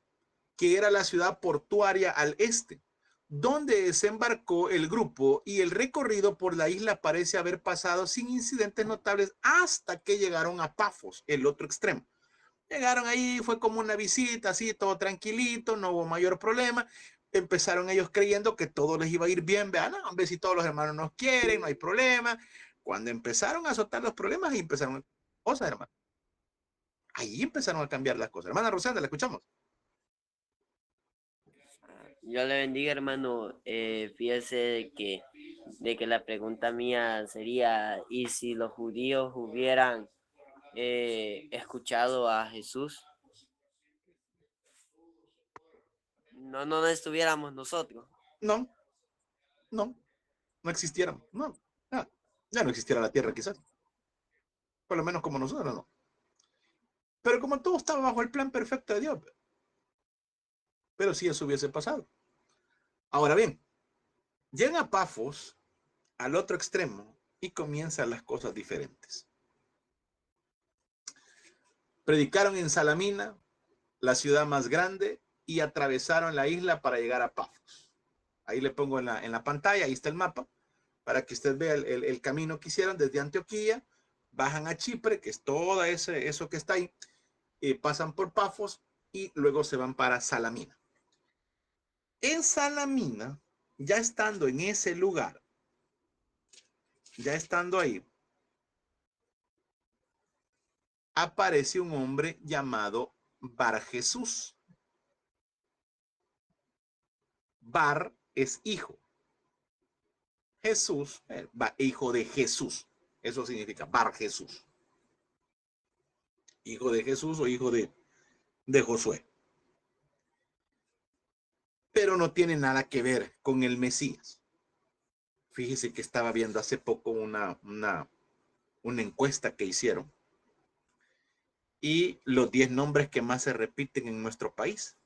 que era la ciudad portuaria al este, donde desembarcó el grupo, y el recorrido por la isla parece haber pasado sin incidentes notables hasta que llegaron a Pafos, el otro extremo. Llegaron ahí, fue como una visita, así, todo tranquilito, no hubo mayor problema. Empezaron ellos creyendo que todo les iba a ir bien. Vean, no, hombre, si todos los hermanos nos quieren, no hay problema. Cuando empezaron a soltar los problemas, y empezaron cosas, hermano. Ahí empezaron a cambiar las cosas. Hermana Rosenda, la escuchamos. Yo le bendiga, hermano. Fíjese de que la pregunta mía sería, ¿y si los judíos hubieran escuchado a Jesús? No estuviéramos nosotros. No, no, no existieran. No, ya no existiera la tierra, quizás. Por lo menos como nosotros, no. Pero como todo estaba bajo el plan perfecto de Dios. Pero si eso hubiese pasado. Ahora bien, llega Pafos al otro extremo y comienzan las cosas diferentes. Predicaron en Salamina, la ciudad más grande, y atravesaron la isla para llegar a Pafos. Ahí le pongo en la pantalla, ahí está el mapa, para que usted vea el camino que hicieron desde Antioquía, bajan a Chipre, que es todo eso que está ahí, pasan por Pafos y luego se van para Salamina. En Salamina, ya estando en ese lugar, ya estando ahí, aparece un hombre llamado Bar Jesús. Bar es hijo. Jesús, hijo de Jesús. Eso significa Bar Jesús. Hijo de Jesús o hijo de Josué. Pero no tiene nada que ver con el Mesías. Fíjese que estaba viendo hace poco una encuesta que hicieron. Y los 10 nombres que más se repiten en nuestro país.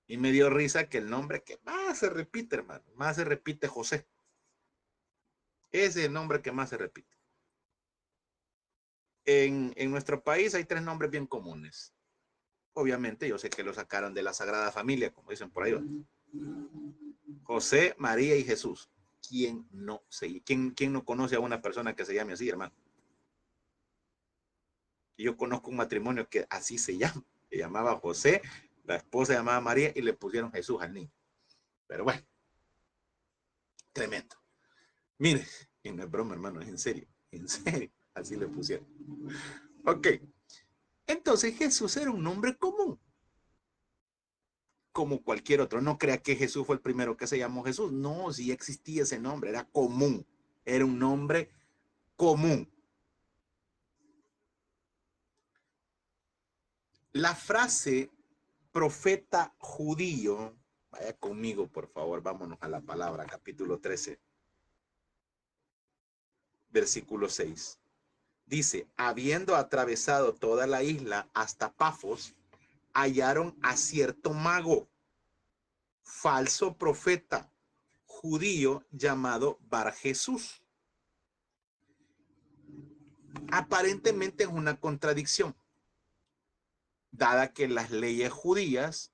Y me dio risa que el nombre que más se repite, hermano, más se repite José. Ese es el nombre que más se repite. En nuestro país hay 3 nombres bien comunes. Obviamente, yo sé que lo sacaron de la Sagrada Familia, como dicen por ahí. José, María y Jesús. ¿Quién no conoce a una persona que se llame así, hermano? Yo conozco un matrimonio que así se llama. Se llamaba José, la esposa se llamaba María y le pusieron Jesús al niño. Pero bueno, tremendo. Mire, y no es broma, hermano, es en serio, así le pusieron. Ok, entonces Jesús era un nombre común, como cualquier otro. No crea que Jesús fue el primero que se llamó Jesús. No, sí existía ese nombre, era común, era un nombre común. La frase profeta judío, vaya conmigo por favor, vámonos a la palabra, capítulo 13, versículo 6. Dice, habiendo atravesado toda la isla hasta Pafos, hallaron a cierto mago, falso profeta judío llamado Bar Jesús. Aparentemente es una contradicción, dada que las leyes judías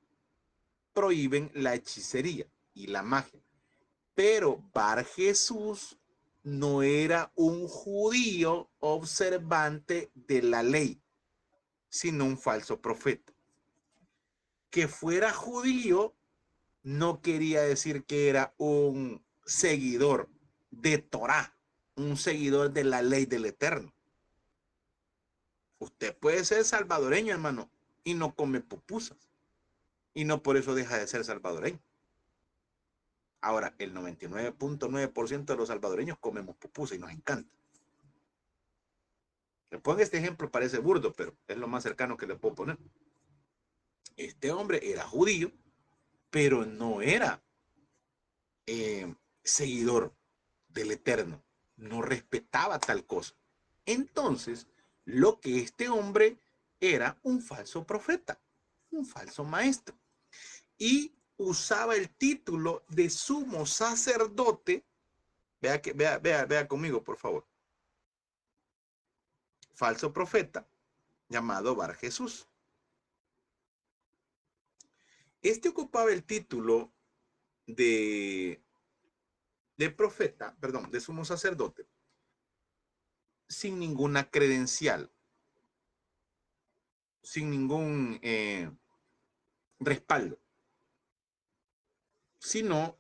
prohíben la hechicería y la magia. Pero Bar Jesús no era un judío observante de la ley, sino un falso profeta. Que fuera judío no quería decir que era un seguidor de Torah, un seguidor de la ley del Eterno. Usted puede ser salvadoreño, hermano, y no come pupusas. Y no por eso deja de ser salvadoreño. Ahora, el 99.9% de los salvadoreños comemos pupusas y nos encanta. Le pongo este ejemplo, parece burdo, pero es lo más cercano que le puedo poner. Este hombre era judío, pero no era seguidor del Eterno. No respetaba tal cosa. Entonces, lo que este hombre era un falso profeta, un falso maestro. Y usaba el título de sumo sacerdote. Vea conmigo, por favor. Falso profeta llamado Bar Jesús. Este ocupaba el título de profeta, perdón, de sumo sacerdote, sin ninguna credencial. sin ningún respaldo, sino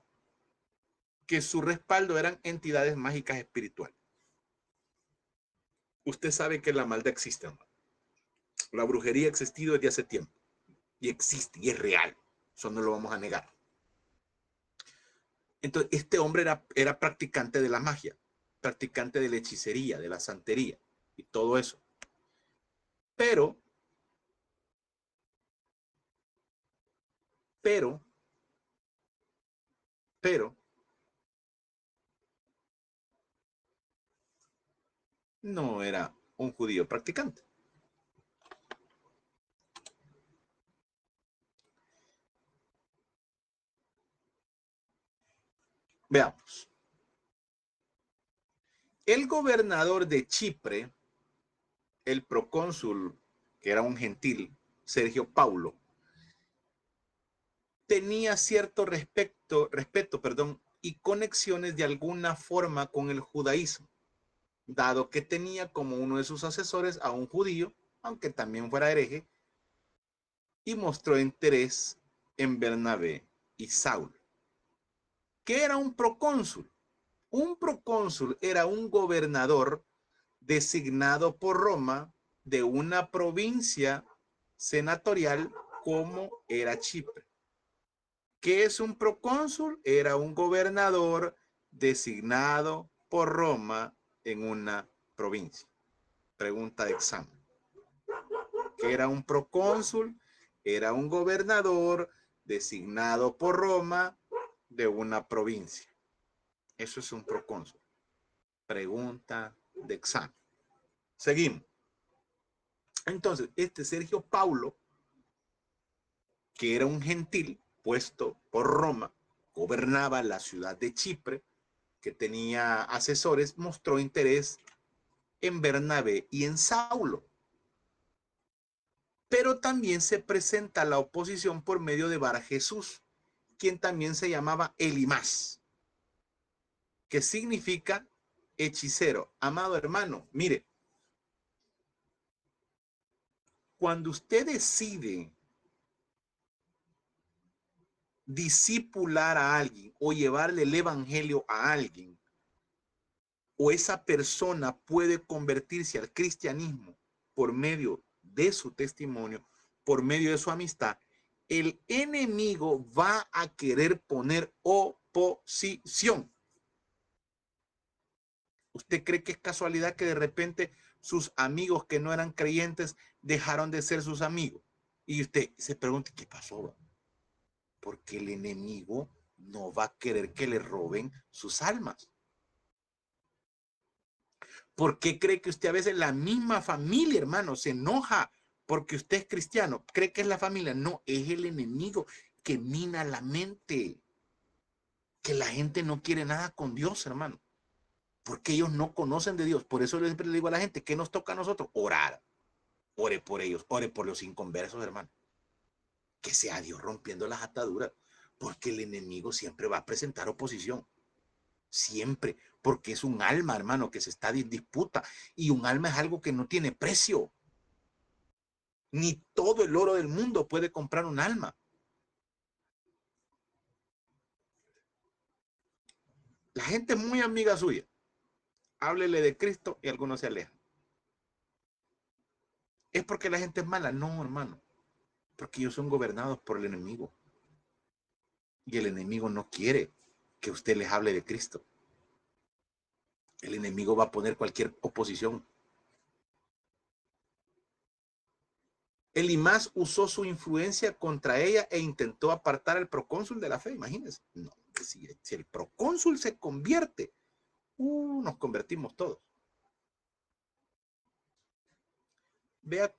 que su respaldo eran entidades mágicas espirituales. Usted sabe que la maldad existe, hermano. La brujería ha existido desde hace tiempo y existe y es real. Eso no lo vamos a negar. Entonces, este hombre era practicante de la magia, practicante de la hechicería, de la santería y todo eso. Pero no era un judío practicante. Veamos. El gobernador de Chipre, el procónsul, que era un gentil, Sergio Paulo, tenía cierto respeto, y conexiones de alguna forma con el judaísmo, dado que tenía como uno de sus asesores a un judío, aunque también fuera hereje, y mostró interés en Bernabé y Saulo. ¿Qué era un procónsul? Un procónsul era un gobernador designado por Roma de una provincia senatorial como era Chipre. ¿Qué es un procónsul? Era un gobernador designado por Roma en una provincia. Pregunta de examen. ¿Qué era un procónsul? Era un gobernador designado por Roma de una provincia. Eso es un procónsul. Pregunta de examen. Seguimos. Entonces, este Sergio Paulo, que era un gentil puesto por Roma, gobernaba la ciudad de Chipre, que tenía asesores, mostró interés en Bernabé y en Saulo. Pero también se presenta la oposición por medio de Bar Jesús, quien también se llamaba Elimás, que significa hechicero. Amado hermano, mire, cuando usted decide discipular a alguien o llevarle el evangelio a alguien, o esa persona puede convertirse al cristianismo por medio de su testimonio, por medio de su amistad, el enemigo va a querer poner oposición. ¿Usted cree que es casualidad que de repente sus amigos que no eran creyentes dejaron de ser sus amigos? Y usted se pregunta, ¿qué pasó? Porque el enemigo no va a querer que le roben sus almas. ¿Por qué cree que usted a veces la misma familia, hermano, se enoja porque usted es cristiano? ¿Cree que es la familia? No, es el enemigo que mina la mente. Que la gente no quiere nada con Dios, hermano. Porque ellos no conocen de Dios. Por eso siempre le digo a la gente, ¿qué nos toca a nosotros? Orar. Ore por ellos, ore por los inconversos, hermano. Que sea Dios rompiendo las ataduras. Porque el enemigo siempre va a presentar oposición. Siempre, porque es un alma, hermano, que se está en disputa, y un alma es algo que no tiene precio. Ni todo el oro del mundo puede comprar un alma. La gente es muy amiga suya. Háblele de Cristo y algunos se alejan. ¿Es porque la gente es mala? No, hermano. Porque ellos son gobernados por el enemigo. Y el enemigo no quiere que usted les hable de Cristo. El enemigo va a poner cualquier oposición. Elimás usó su influencia contra ella e intentó apartar al procónsul de la fe. Imagínense. No, si el procónsul se convierte, nos convertimos todos. Vea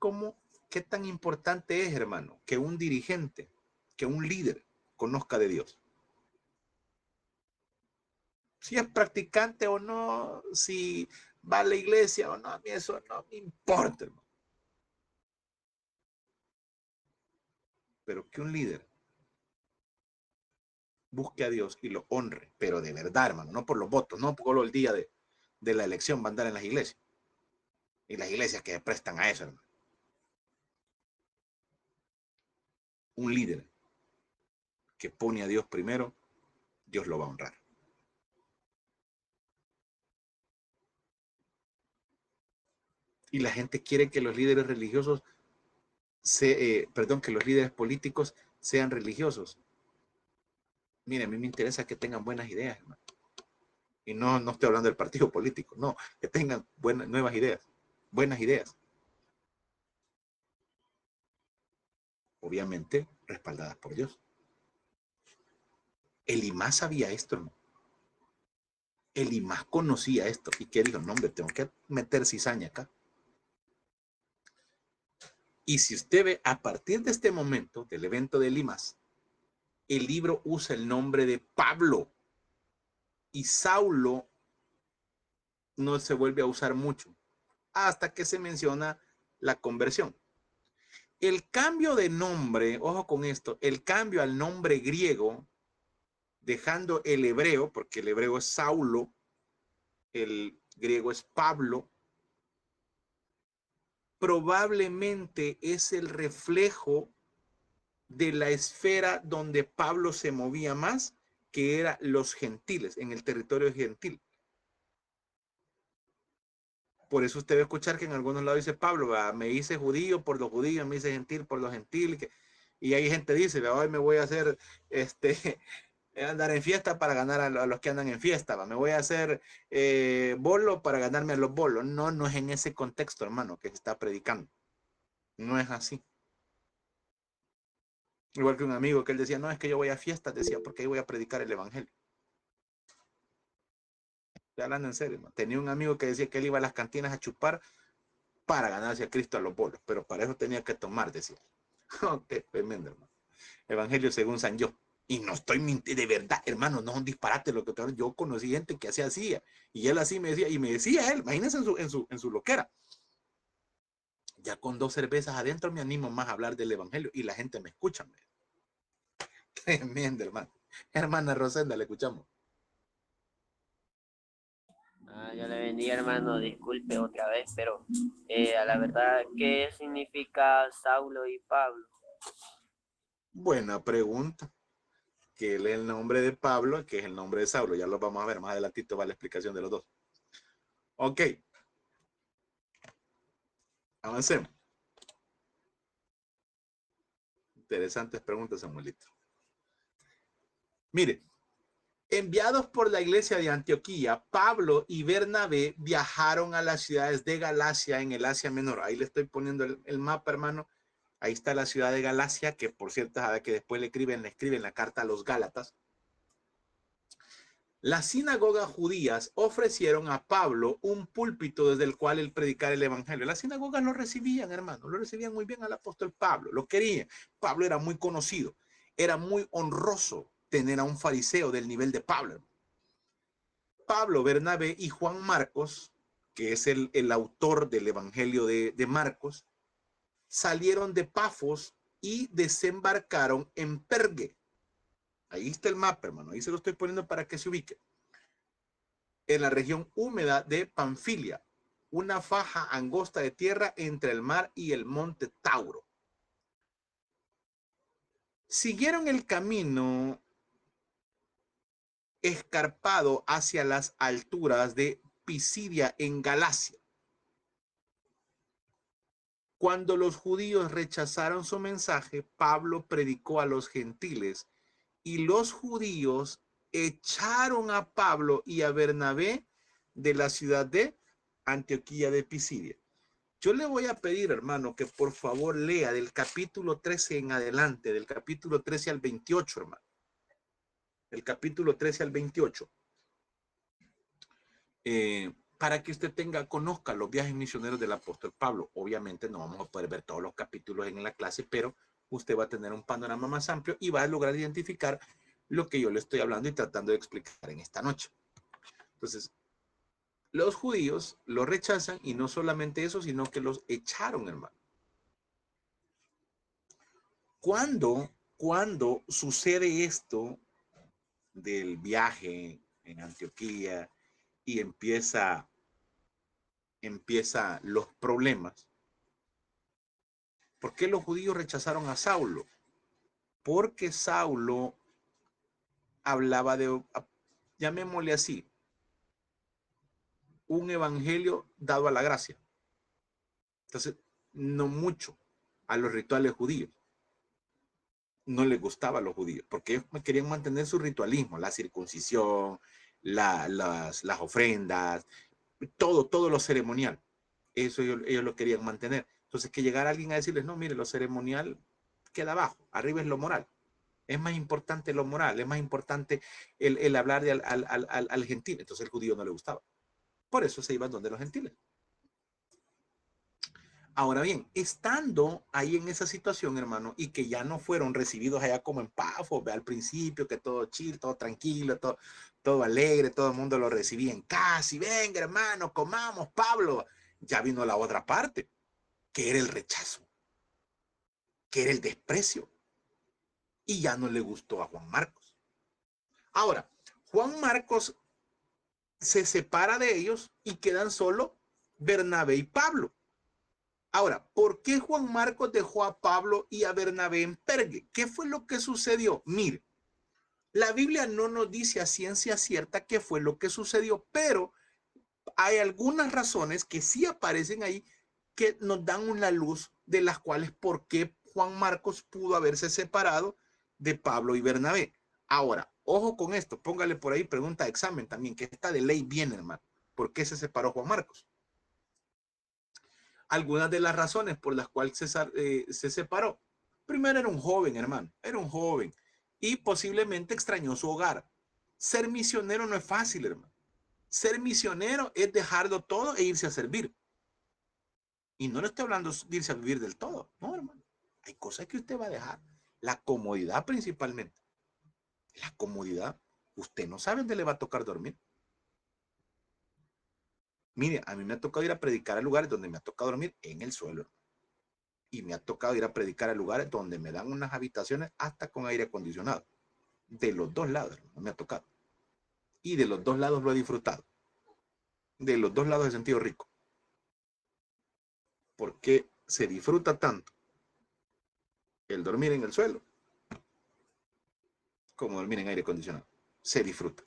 qué tan importante es, hermano, que un dirigente, que un líder conozca de Dios. Si es practicante o no, si va a la iglesia o no, a mí eso no me importa, hermano. Pero que un líder busque a Dios y lo honre, pero de verdad, hermano, no por los votos, no por el día de la elección va a andar en las iglesias. Y las iglesias que prestan a eso, hermano. un líder que pone a Dios primero, Dios lo va a honrar. Y la gente quiere que los líderes religiosos, que los líderes políticos sean religiosos. Mire, a mí me interesa que tengan buenas ideas, hermano. Y no estoy hablando del partido político, no, que tengan nuevas ideas, buenas ideas. Obviamente respaldadas por Dios. Elías sabía esto, hermano. Elías conocía esto. ¿Y qué dijo? No, hombre, tengo que meter cizaña acá. Y si usted ve, a partir de este momento, del evento de Elías, el libro usa el nombre de Pablo. Y Saulo no se vuelve a usar mucho, hasta que se menciona la conversión. El cambio de nombre, ojo con esto, el cambio al nombre griego, dejando el hebreo, porque el hebreo es Saulo, el griego es Pablo, probablemente es el reflejo de la esfera donde Pablo se movía más, que era los gentiles, en el territorio gentil. Por eso usted va a escuchar que en algunos lados dice Pablo, me hice judío por los judíos, me hice gentil por los gentiles. Y hay gente que dice, hoy me voy a hacer andar en fiesta para ganar a los que andan en fiesta. Me voy a hacer bolo para ganarme a los bolos. No es en ese contexto, hermano, que se está predicando. No es así. Igual que un amigo que él decía, no, es que yo voy a fiestas, decía, porque ahí voy a predicar el evangelio. Estoy hablando en serio, hermano. Tenía un amigo que decía que él iba a las cantinas a chupar para ganarse a Cristo a los bolos, pero para eso tenía que tomar, decía. Qué tremendo, hermano. Evangelio según San Yo. Y no estoy mintiendo, de verdad, hermano, no es un disparate lo que te hablo. Yo conocí gente que así hacía, y él así me decía, y me decía él, imagínense en su loquera. Ya con 2 cervezas adentro me animo más a hablar del evangelio, y la gente me escucha. Tremendo, hermano. Hermana Rosenda, le escuchamos. Yo le bendiga, hermano, disculpe otra vez, pero a la verdad, ¿qué significa Saulo y Pablo? Buena pregunta. Que él es el nombre de Pablo, que es el nombre de Saulo. Ya lo vamos a ver, más adelantito va la explicación de los dos. Ok. Avancemos. Interesantes preguntas, Samuelito. Mire, enviados por la iglesia de Antioquía, Pablo y Bernabé viajaron a las ciudades de Galacia en el Asia Menor. Ahí le estoy poniendo el mapa, hermano. Ahí está la ciudad de Galacia, que por cierto, que después le escriben la carta a los Gálatas. Las sinagogas judías ofrecieron a Pablo un púlpito desde el cual él predicara el evangelio. Las sinagogas lo recibían, hermano, lo recibían muy bien al apóstol Pablo, lo querían. Pablo era muy conocido, era muy honroso tener a un fariseo del nivel de Pablo. Pablo, Bernabé y Juan Marcos, que es el autor del evangelio de Marcos, salieron de Pafos y desembarcaron en Pergue. Ahí está el mapa, hermano, ahí se lo estoy poniendo para que se ubique. En la región húmeda de Panfilia, una faja angosta de tierra entre el mar y el monte Tauro. Siguieron el camino escarpado hacia las alturas de Pisidia en Galacia. Cuando los judíos rechazaron su mensaje, Pablo predicó a los gentiles y los judíos echaron a Pablo y a Bernabé de la ciudad de Antioquía de Pisidia. Yo le voy a pedir, hermano, que por favor lea del capítulo 13 en adelante, del capítulo 13 al 28, hermano. Del capítulo 13 al 28. Para que usted conozca los viajes misioneros del apóstol Pablo. Obviamente no vamos a poder ver todos los capítulos en la clase, pero usted va a tener un panorama más amplio y va a lograr identificar lo que yo le estoy hablando y tratando de explicar en esta noche. Entonces, los judíos lo rechazan y no solamente eso, sino que los echaron, hermano. Cuando sucede esto del viaje en Antioquía y empieza los problemas, ¿por qué los judíos rechazaron a Saulo? porque Saulo hablaba de, llamémosle así, un evangelio dado a la gracia. Entonces, no mucho a los rituales judíos. No les gustaba a los judíos, porque ellos querían mantener su ritualismo, la circuncisión, las ofrendas, todo lo ceremonial. Eso ellos lo querían mantener. Entonces, que llegara alguien a decirles, no, mire, lo ceremonial queda abajo, arriba es lo moral. Es más importante lo moral, es más importante el hablar al gentil. Entonces, el judío no le gustaba. Por eso se iban donde los gentiles. Ahora bien, estando ahí en esa situación, hermano, y que ya no fueron recibidos allá como en Pafos, al principio, que todo chill, todo tranquilo, todo alegre, todo el mundo lo recibía en casa, y venga, hermano, comamos, Pablo. Ya vino la otra parte, que era el rechazo, que era el desprecio, y ya no le gustó a Juan Marcos. Ahora, Juan Marcos se separa de ellos y quedan solo Bernabé y Pablo. Ahora, ¿por qué Juan Marcos dejó a Pablo y a Bernabé en Pergue? ¿Qué fue lo que sucedió? Mire, la Biblia no nos dice a ciencia cierta qué fue lo que sucedió, pero hay algunas razones que sí aparecen ahí que nos dan una luz de las cuales por qué Juan Marcos pudo haberse separado de Pablo y Bernabé. Ahora, ojo con esto, póngale por ahí pregunta de examen también, que esta de ley viene, hermano. ¿Por qué se separó Juan Marcos? Algunas de las razones por las cuales se separó. Primero era un joven, hermano, era un joven y posiblemente extrañó su hogar. Ser misionero no es fácil, hermano. Ser misionero es dejarlo todo e irse a servir. Y no le estoy hablando de irse a vivir del todo, no, hermano. Hay cosas que usted va a dejar. La comodidad principalmente. La comodidad. Usted no sabe dónde le va a tocar dormir. Mire, a mí me ha tocado ir a predicar a lugares donde me ha tocado dormir en el suelo. Y me ha tocado ir a predicar a lugares donde me dan unas habitaciones hasta con aire acondicionado. De los dos lados, me ha tocado. Y de los dos lados lo he disfrutado. De los dos lados he sentido rico. Porque se disfruta tanto el dormir en el suelo como dormir en aire acondicionado. Se disfruta.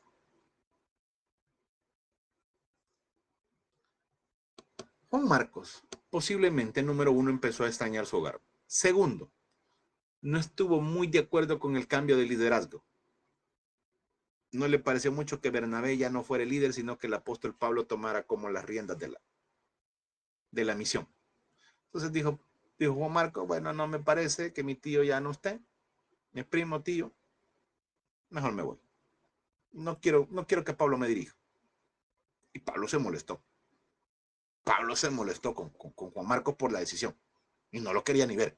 Juan Marcos, posiblemente, número uno, empezó a extrañar su hogar. Segundo, no estuvo muy de acuerdo con el cambio de liderazgo. No le pareció mucho que Bernabé ya no fuera el líder, sino que el apóstol Pablo tomara como las riendas de la misión. Entonces dijo Juan Marcos, bueno, no me parece que mi tío ya no esté, mi primo tío, mejor me voy. No quiero que Pablo me dirija. Y Pablo se molestó. Pablo se molestó con Juan Marcos por la decisión y no lo quería ni ver.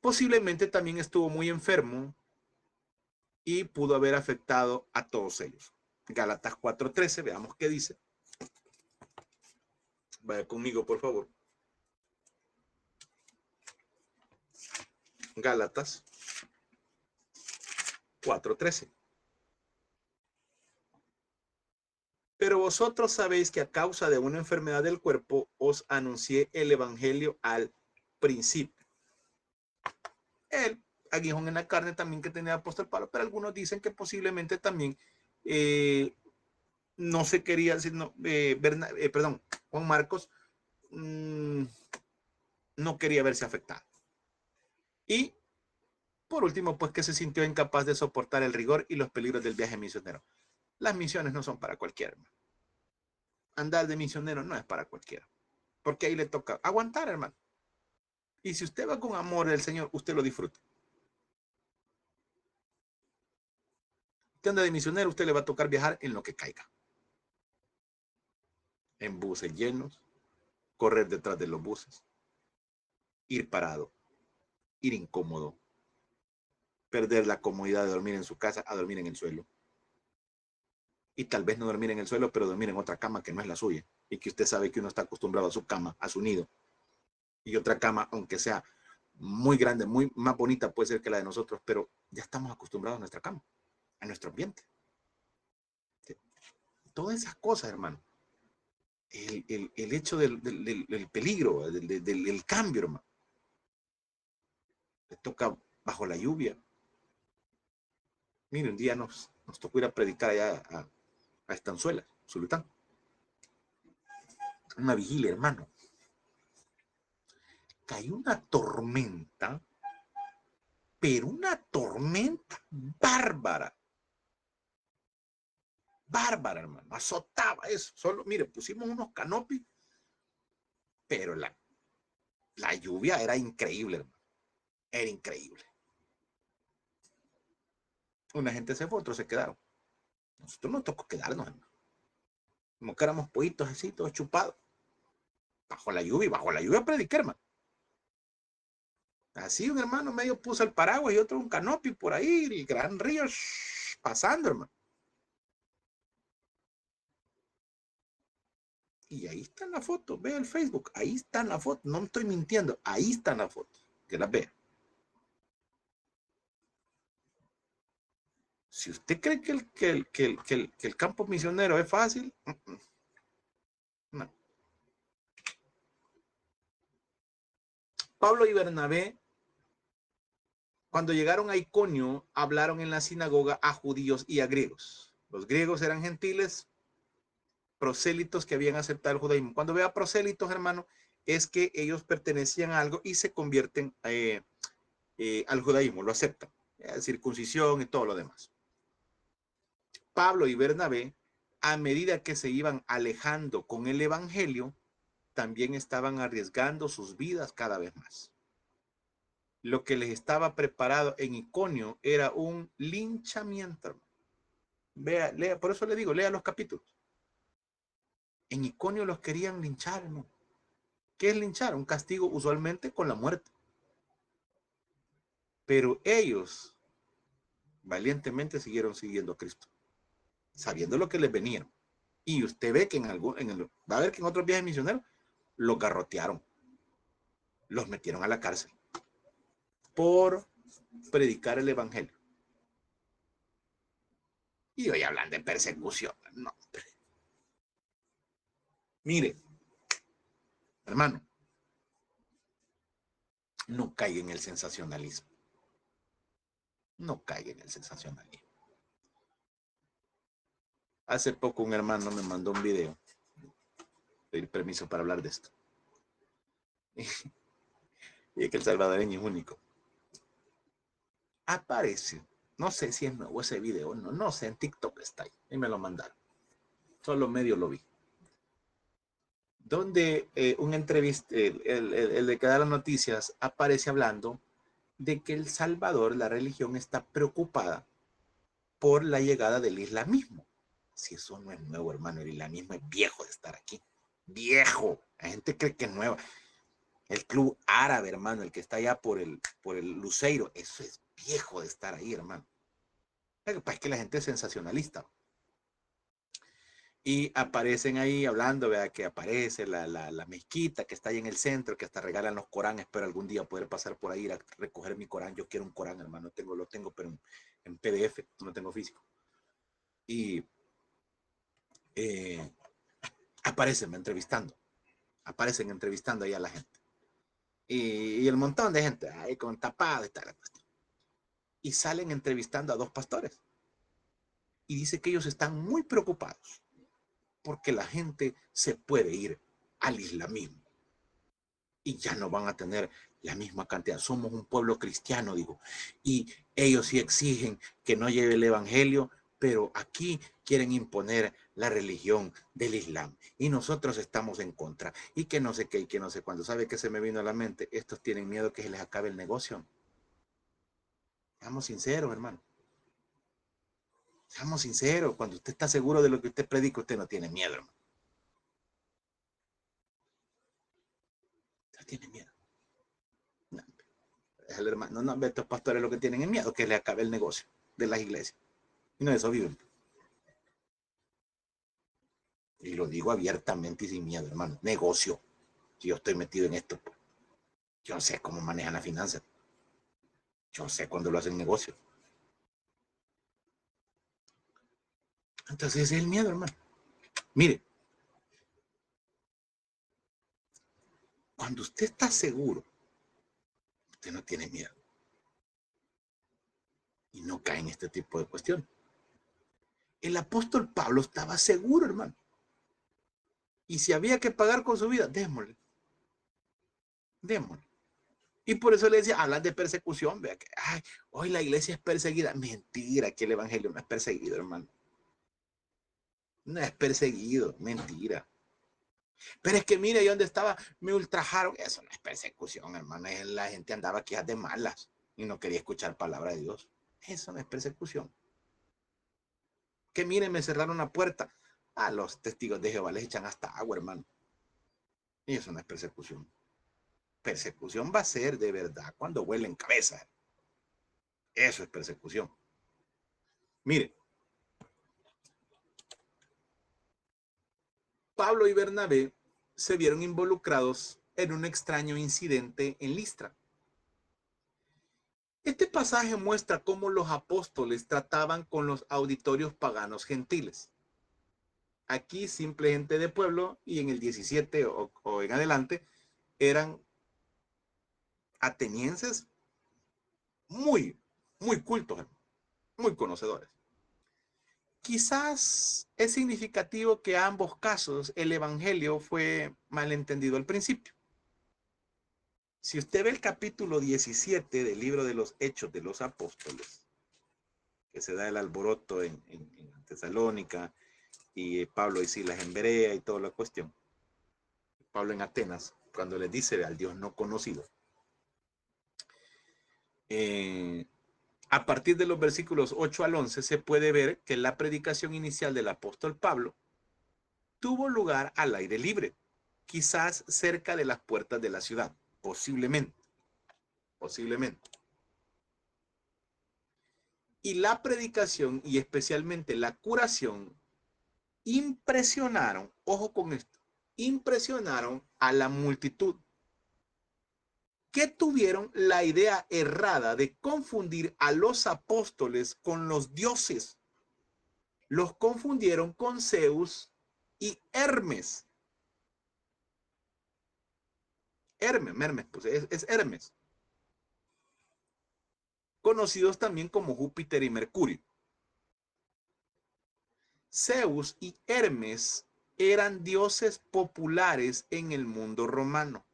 Posiblemente también estuvo muy enfermo y pudo haber afectado a todos ellos. Gálatas 4:13, veamos qué dice. Vaya conmigo, por favor. Gálatas 4:13. Pero vosotros sabéis que a causa de una enfermedad del cuerpo os anuncié el evangelio al principio. El aguijón en la carne también que tenía el apóstol Pablo, pero algunos dicen que posiblemente también no se quería, sino, Juan Marcos no quería verse afectado. Y por último, pues que se sintió incapaz de soportar el rigor y los peligros del viaje misionero. Las misiones no son para cualquiera, hermano. Andar de misionero no es para cualquiera, porque ahí le toca aguantar, hermano. Y si usted va con amor del Señor, usted lo disfruta. Usted anda de misionero, usted le va a tocar viajar en lo que caiga. En buses llenos, correr detrás de los buses, ir parado, ir incómodo, perder la comodidad de dormir en su casa a dormir en el suelo. Y tal vez no dormir en el suelo, pero dormir en otra cama que no es la suya. Y que usted sabe que uno está acostumbrado a su cama, a su nido. Y otra cama, aunque sea muy grande, muy más bonita, puede ser que la de nosotros, pero ya estamos acostumbrados a nuestra cama, a nuestro ambiente. ¿Sí? Todas esas cosas, hermano. El hecho del peligro, del cambio, hermano. Le toca bajo la lluvia. Mire, un día nos tocó ir a predicar allá a Estanzuela, Zulután. Una vigilia, hermano. Cayó una tormenta, pero una tormenta bárbara. Bárbara, hermano. Azotaba eso. Solo, mire, pusimos unos canopis, pero la lluvia era increíble, hermano. Era increíble. Una gente se fue, otros se quedaron. Nosotros nos tocó quedarnos, hermano. Como que éramos pollitos así, todos chupados. Bajo la lluvia prediqué, hermano. Así un hermano medio puso el paraguas y otro un canopy por ahí, el gran río pasando, hermano. Y ahí está en la foto, vea el Facebook, ahí está en la foto, no me estoy mintiendo, ahí está en la foto, que la vea. Si usted cree que el campo misionero es fácil, no. Pablo y Bernabé, cuando llegaron a Iconio, hablaron en la sinagoga a judíos y a griegos. Los griegos eran gentiles, prosélitos que habían aceptado el judaísmo. Cuando vea prosélitos, hermano, es que ellos pertenecían a algo y se convierten al judaísmo, lo aceptan, circuncisión y todo lo demás. Pablo y Bernabé, a medida que se iban alejando con el evangelio, también estaban arriesgando sus vidas cada vez más. Lo que les estaba preparado en Iconio era un linchamiento. Vea, lea, por eso le digo, lea los capítulos. En Iconio los querían linchar, ¿no? ¿Qué es linchar? Un castigo usualmente con la muerte. Pero ellos valientemente siguieron siguiendo a Cristo, sabiendo lo que les venía. Y usted ve que va a ver que en otros viajes misioneros los garrotearon, los metieron a la cárcel por predicar el evangelio. Y hoy hablan de persecución. No. Mire, hermano, no caiga en el sensacionalismo. No caiga en el sensacionalismo. Hace poco un hermano me mandó un video, pedir permiso para hablar de esto. Y es que el salvadoreño es único. Aparece, no sé si es nuevo ese video, no sé, en TikTok está ahí, y me lo mandaron. Solo medio lo vi. Donde un entrevista, el de que da las noticias, aparece hablando de que El Salvador, la religión, está preocupada por la llegada del islamismo. Si eso no es nuevo, hermano, el islamismo es viejo de estar aquí. Viejo. La gente cree que es nuevo. El club árabe, hermano, el que está allá por el Luceiro, eso es viejo de estar ahí, hermano. Lo que pasa es que la gente es sensacionalista. Y aparecen ahí hablando, vea que aparece la mezquita que está ahí en el centro, que hasta regalan los Coranes. Espero algún día poder pasar por ahí, ir a recoger mi Corán. Yo quiero un Corán, hermano, lo tengo, pero en PDF, no lo tengo físico. Y aparecen entrevistando ahí a la gente. Y el montón de gente ahí con tapado y tal. Y salen entrevistando a dos pastores. Y dice que ellos están muy preocupados porque la gente se puede ir al islamismo y ya no van a tener la misma cantidad. Somos un pueblo cristiano, digo, y ellos sí exigen que no lleve el evangelio, pero aquí quieren imponer la religión del Islam y nosotros estamos en contra y que no sé qué y que no sé cuándo. ¿Sabe qué se me vino a la mente? Estos tienen miedo que se les acabe el negocio. Seamos sinceros, hermano. Seamos sinceros, cuando usted está seguro de lo que usted predica, usted no tiene miedo, hermano. Usted tiene miedo. No, el hermano, no, estos pastores lo que tienen es miedo que les acabe el negocio de las iglesias. Y no de eso viven. Y lo digo abiertamente y sin miedo, hermano. Negocio. Si yo estoy metido en esto, pues, yo sé cómo manejan las finanzas. Yo sé cuándo lo hacen negocio. Entonces ese es el miedo, hermano. Mire, cuando usted está seguro, usted no tiene miedo. y no cae en este tipo de cuestiones. El apóstol Pablo estaba seguro, hermano. Y si había que pagar con su vida, démosle. Démosle. Y por eso le decía, hablan de persecución, vea que, ay, hoy la iglesia es perseguida. Mentira, que el evangelio no es perseguido, hermano. No es perseguido, mentira. Pero es que mire, yo donde estaba, me ultrajaron. Eso no es persecución, hermano. La gente andaba aquí de malas y no quería escuchar palabra de Dios. Eso no es persecución. Que miren, me cerraron la puerta. A los testigos de Jehová les echan hasta agua, hermano. Y eso no es persecución. Persecución va a ser de verdad cuando huelen cabeza. Eso es persecución. Mire, Pablo y Bernabé se vieron involucrados en un extraño incidente en Listra. Este pasaje muestra cómo los apóstoles trataban con los auditorios paganos gentiles. Aquí simple gente de pueblo, y en el 17 o en adelante eran atenienses muy cultos, muy conocedores. Quizás es significativo que a ambos casos el evangelio fue malentendido al principio. Si usted ve el capítulo 17 del libro de los Hechos de los Apóstoles, que se da el alboroto en Tesalónica, y Pablo y Silas en Berea y toda la cuestión. Pablo en Atenas, cuando les dice al Dios no conocido. A partir de los versículos 8 al 11 se puede ver que la predicación inicial del apóstol Pablo tuvo lugar al aire libre, quizás cerca de las puertas de la ciudad, posiblemente. Y la predicación y especialmente la curación impresionaron, ojo con esto, impresionaron a la multitud, que tuvieron la idea errada de confundir a los apóstoles con los dioses. Los confundieron con Zeus y Hermes. Hermes, pues es Hermes. Conocidos también como Júpiter y Mercurio. Zeus y Hermes eran dioses populares en el mundo romano.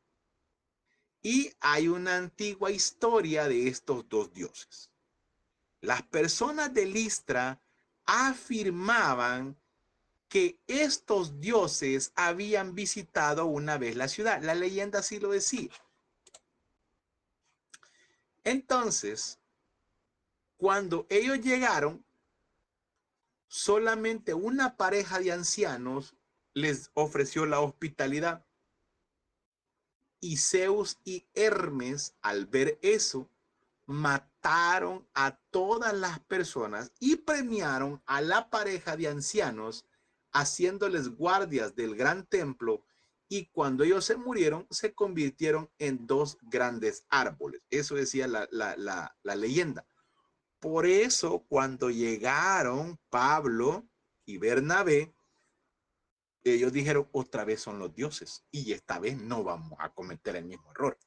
Y hay una antigua historia de estos dos dioses. Las personas de Listra afirmaban que estos dioses habían visitado una vez la ciudad. La leyenda así lo decía. Entonces, cuando ellos llegaron, solamente una pareja de ancianos les ofreció la hospitalidad. Y Zeus y Hermes, al ver eso, mataron a todas las personas y premiaron a la pareja de ancianos, haciéndoles guardias del gran templo, y cuando ellos se murieron, se convirtieron en dos grandes árboles. Eso decía la leyenda. Por eso, cuando llegaron Pablo y Bernabé, ellos dijeron, otra vez son los dioses, y esta vez no vamos a cometer el mismo error.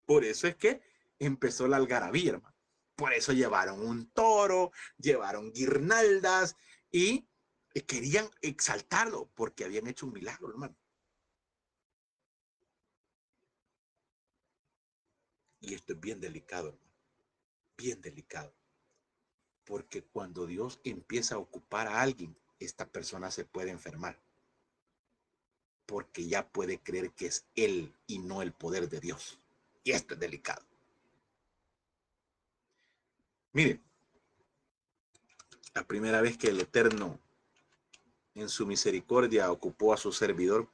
Por eso es que empezó la algarabía, hermano. Por eso llevaron un toro, llevaron guirnaldas y querían exaltarlo porque habían hecho un milagro, hermano. Y esto es bien delicado, hermano. Bien delicado. Porque cuando Dios empieza a ocupar a alguien, esta persona se puede enfermar. Porque ya puede creer que es él y no el poder de Dios. Y esto es delicado. Mire, la primera vez que el Eterno en su misericordia ocupó a su servidor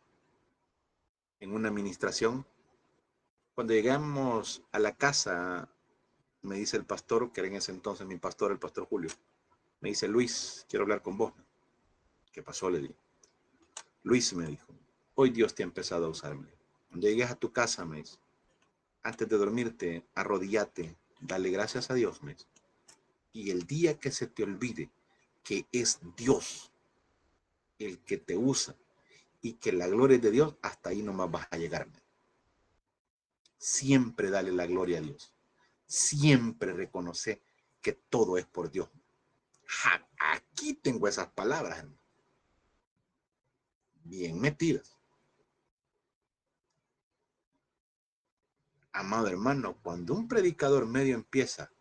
en una administración, cuando llegamos a la casa, me dice el pastor, que era en ese entonces mi pastor, el pastor Julio, me dice, Luis, quiero hablar con vos. ¿Qué pasó? Le dije. Luis, me dijo, hoy Dios te ha empezado a usarme. Cuando llegues a tu casa, me dice, antes de dormirte, arrodíllate, dale gracias a Dios, me dice. Y el día que se te olvide que es Dios el que te usa y que la gloria es de Dios, hasta ahí nomás vas a llegar. Siempre dale la gloria a Dios. Siempre reconoce que todo es por Dios. Aquí tengo esas palabras, hermano, bien metidas. Amado hermano, cuando un predicador medio empieza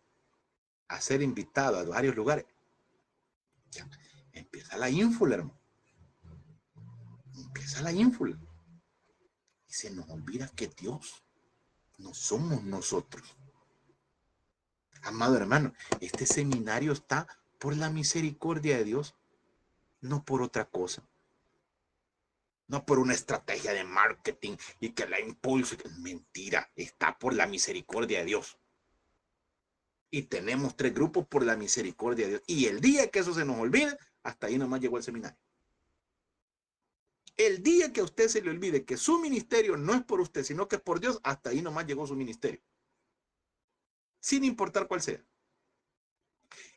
a ser invitado a varios lugares, ya empieza la ínfula, hermano. Empieza la ínfula. Y se nos olvida que Dios no somos nosotros. Amado hermano, este seminario está por la misericordia de Dios, no por otra cosa. No por una estrategia de marketing y que la impulse. Mentira, está por la misericordia de Dios. Y tenemos 3 grupos por la misericordia de Dios. Y el día que eso se nos olvide, hasta ahí nomás llegó el seminario. El día que a usted se le olvide que su ministerio no es por usted, sino que es por Dios, hasta ahí nomás llegó su ministerio. Sin importar cuál sea.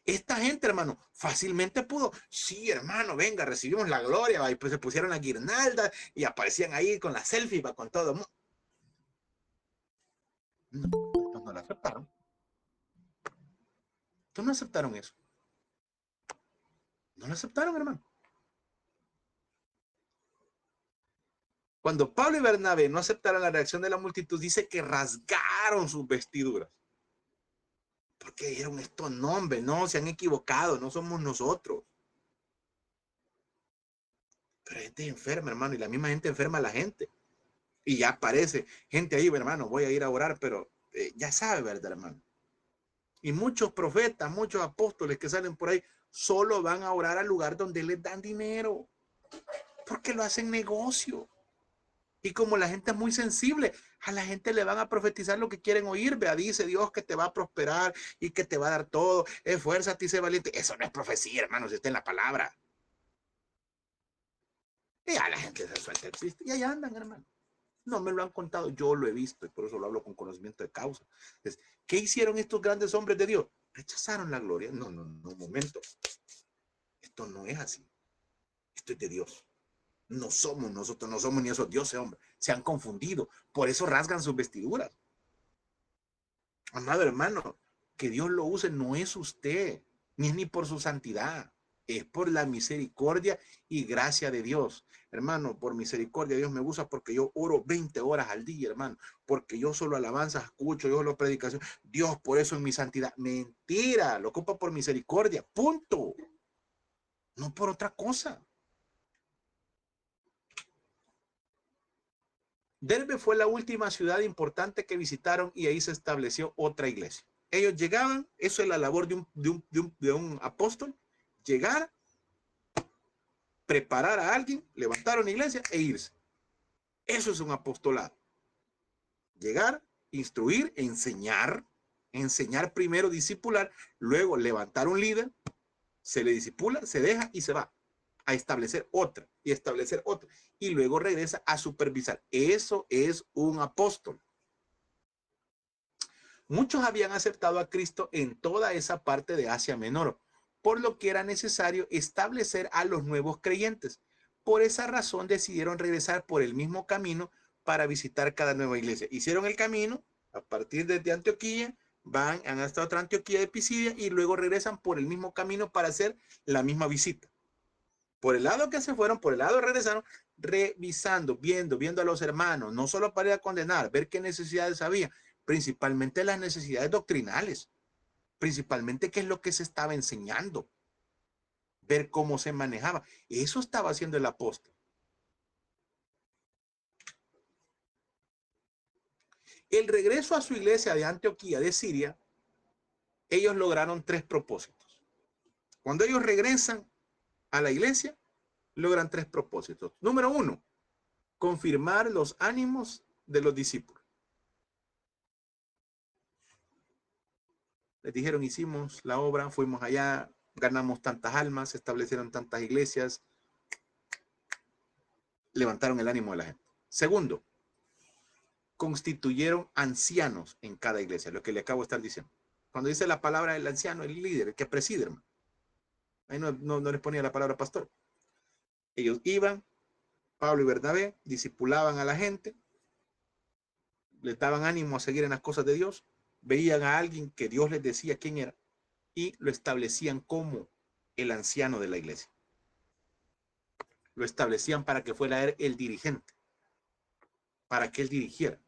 Esta gente, hermano, fácilmente pudo. Sí, hermano, venga, recibimos la gloria. Y pues se pusieron la guirnalda y aparecían ahí con la selfie, con todo. No, no la aceptaron. No aceptaron eso. No lo aceptaron, hermano. Cuando Pablo y Bernabé no aceptaron la reacción de la multitud, dice que rasgaron sus vestiduras. Porque dijeron, estos nombres, no, se han equivocado, no somos nosotros. Pero gente enferma, hermano, y la misma gente enferma a la gente. Y ya aparece gente ahí, hermano, voy a ir a orar, pero ya sabe, ¿verdad, hermano? Y muchos profetas, muchos apóstoles que salen por ahí, solo van a orar al lugar donde les dan dinero. Porque lo hacen negocio. Y como la gente es muy sensible, a la gente le van a profetizar lo que quieren oír. Vea, dice Dios que te va a prosperar y que te va a dar todo. Esfuérzate y sé valiente. Eso no es profecía, hermano, si está en la palabra. Y a la gente se suelta el piste. Y ahí andan, hermano. No me lo han contado, yo lo he visto y por eso lo hablo con conocimiento de causa. Entonces, ¿qué hicieron estos grandes hombres de Dios? Rechazaron la gloria. No, un momento. Esto no es así. Esto es de Dios. No somos nosotros, no somos ni esos dioses, hombre. Se han confundido. Por eso rasgan sus vestiduras. Amado hermano, que Dios lo use no es usted, ni por su santidad. Es por la misericordia y gracia de Dios. Hermano, por misericordia Dios me usa porque yo oro 20 horas al día, hermano. Porque yo solo alabanzas escucho, yo solo predicación. Dios, por eso en mi santidad. Mentira, lo ocupa por misericordia. Punto. No por otra cosa. Derbe fue la última ciudad importante que visitaron y ahí se estableció otra iglesia. Ellos llegaban, eso es la labor de un apóstol, llegar, preparar a alguien, levantar una iglesia e irse. Eso es un apostolado. Llegar, instruir, enseñar primero, discipular, luego levantar un líder, se le discipula, se deja y se va a establecer otra y establecer otra y luego regresa a supervisar. Eso es un apóstol. Muchos habían aceptado a Cristo en toda esa parte de Asia Menor, por lo que era necesario establecer a los nuevos creyentes. Por esa razón decidieron regresar por el mismo camino para visitar cada nueva iglesia. Hicieron el camino a partir de Antioquía, han hasta otra Antioquía de Pisidia y luego regresan por el mismo camino para hacer la misma visita. Por el lado que se fueron, por el lado regresaron, revisando, viendo a los hermanos, no solo para ir a condenar, ver qué necesidades había, principalmente las necesidades doctrinales, principalmente qué es lo que se estaba enseñando, ver cómo se manejaba. Eso estaba haciendo el apóstol. El regreso a su iglesia de Antioquía de Siria, ellos lograron 3 propósitos. Cuando ellos regresan a la iglesia, logran 3 propósitos. Número 1, confirmar los ánimos de los discípulos. Les dijeron, hicimos la obra, fuimos allá, ganamos tantas almas, se establecieron tantas iglesias, levantaron el ánimo de la gente. Segundo, constituyeron ancianos en cada iglesia, lo que le acabo de estar diciendo. Cuando dice la palabra el anciano, el líder, el que preside, hermano. Ahí no les ponía la palabra pastor. Ellos iban, Pablo y Bernabé, discipulaban a la gente, les daban ánimo a seguir en las cosas de Dios, veían a alguien que Dios les decía quién era, y lo establecían como el anciano de la iglesia. Lo establecían para que fuera él el dirigente, para que él dirigiera.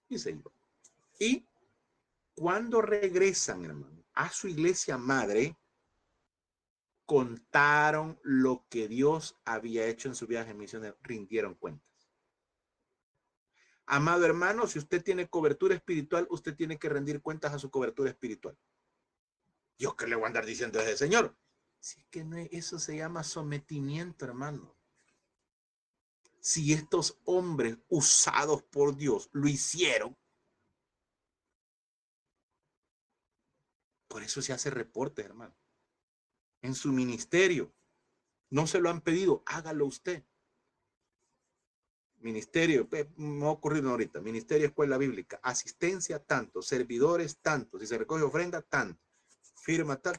Y se iba. Y cuando regresan, hermano, a su iglesia madre, contaron lo que Dios había hecho en su viaje misionero, rindieron cuentas. Amado hermano, si usted tiene cobertura espiritual, usted tiene que rendir cuentas a su cobertura espiritual. ¿Yo qué le voy a andar diciendo a ese señor? Si es que no, eso se llama sometimiento, hermano. Si estos hombres usados por Dios lo hicieron, por eso se hace reporte, hermano. En su ministerio, no se lo han pedido, hágalo usted. Ministerio, me va a ocurrir ahorita, ministerio, escuela bíblica, asistencia tanto, servidores tanto, si se recoge ofrenda tanto, firma tal,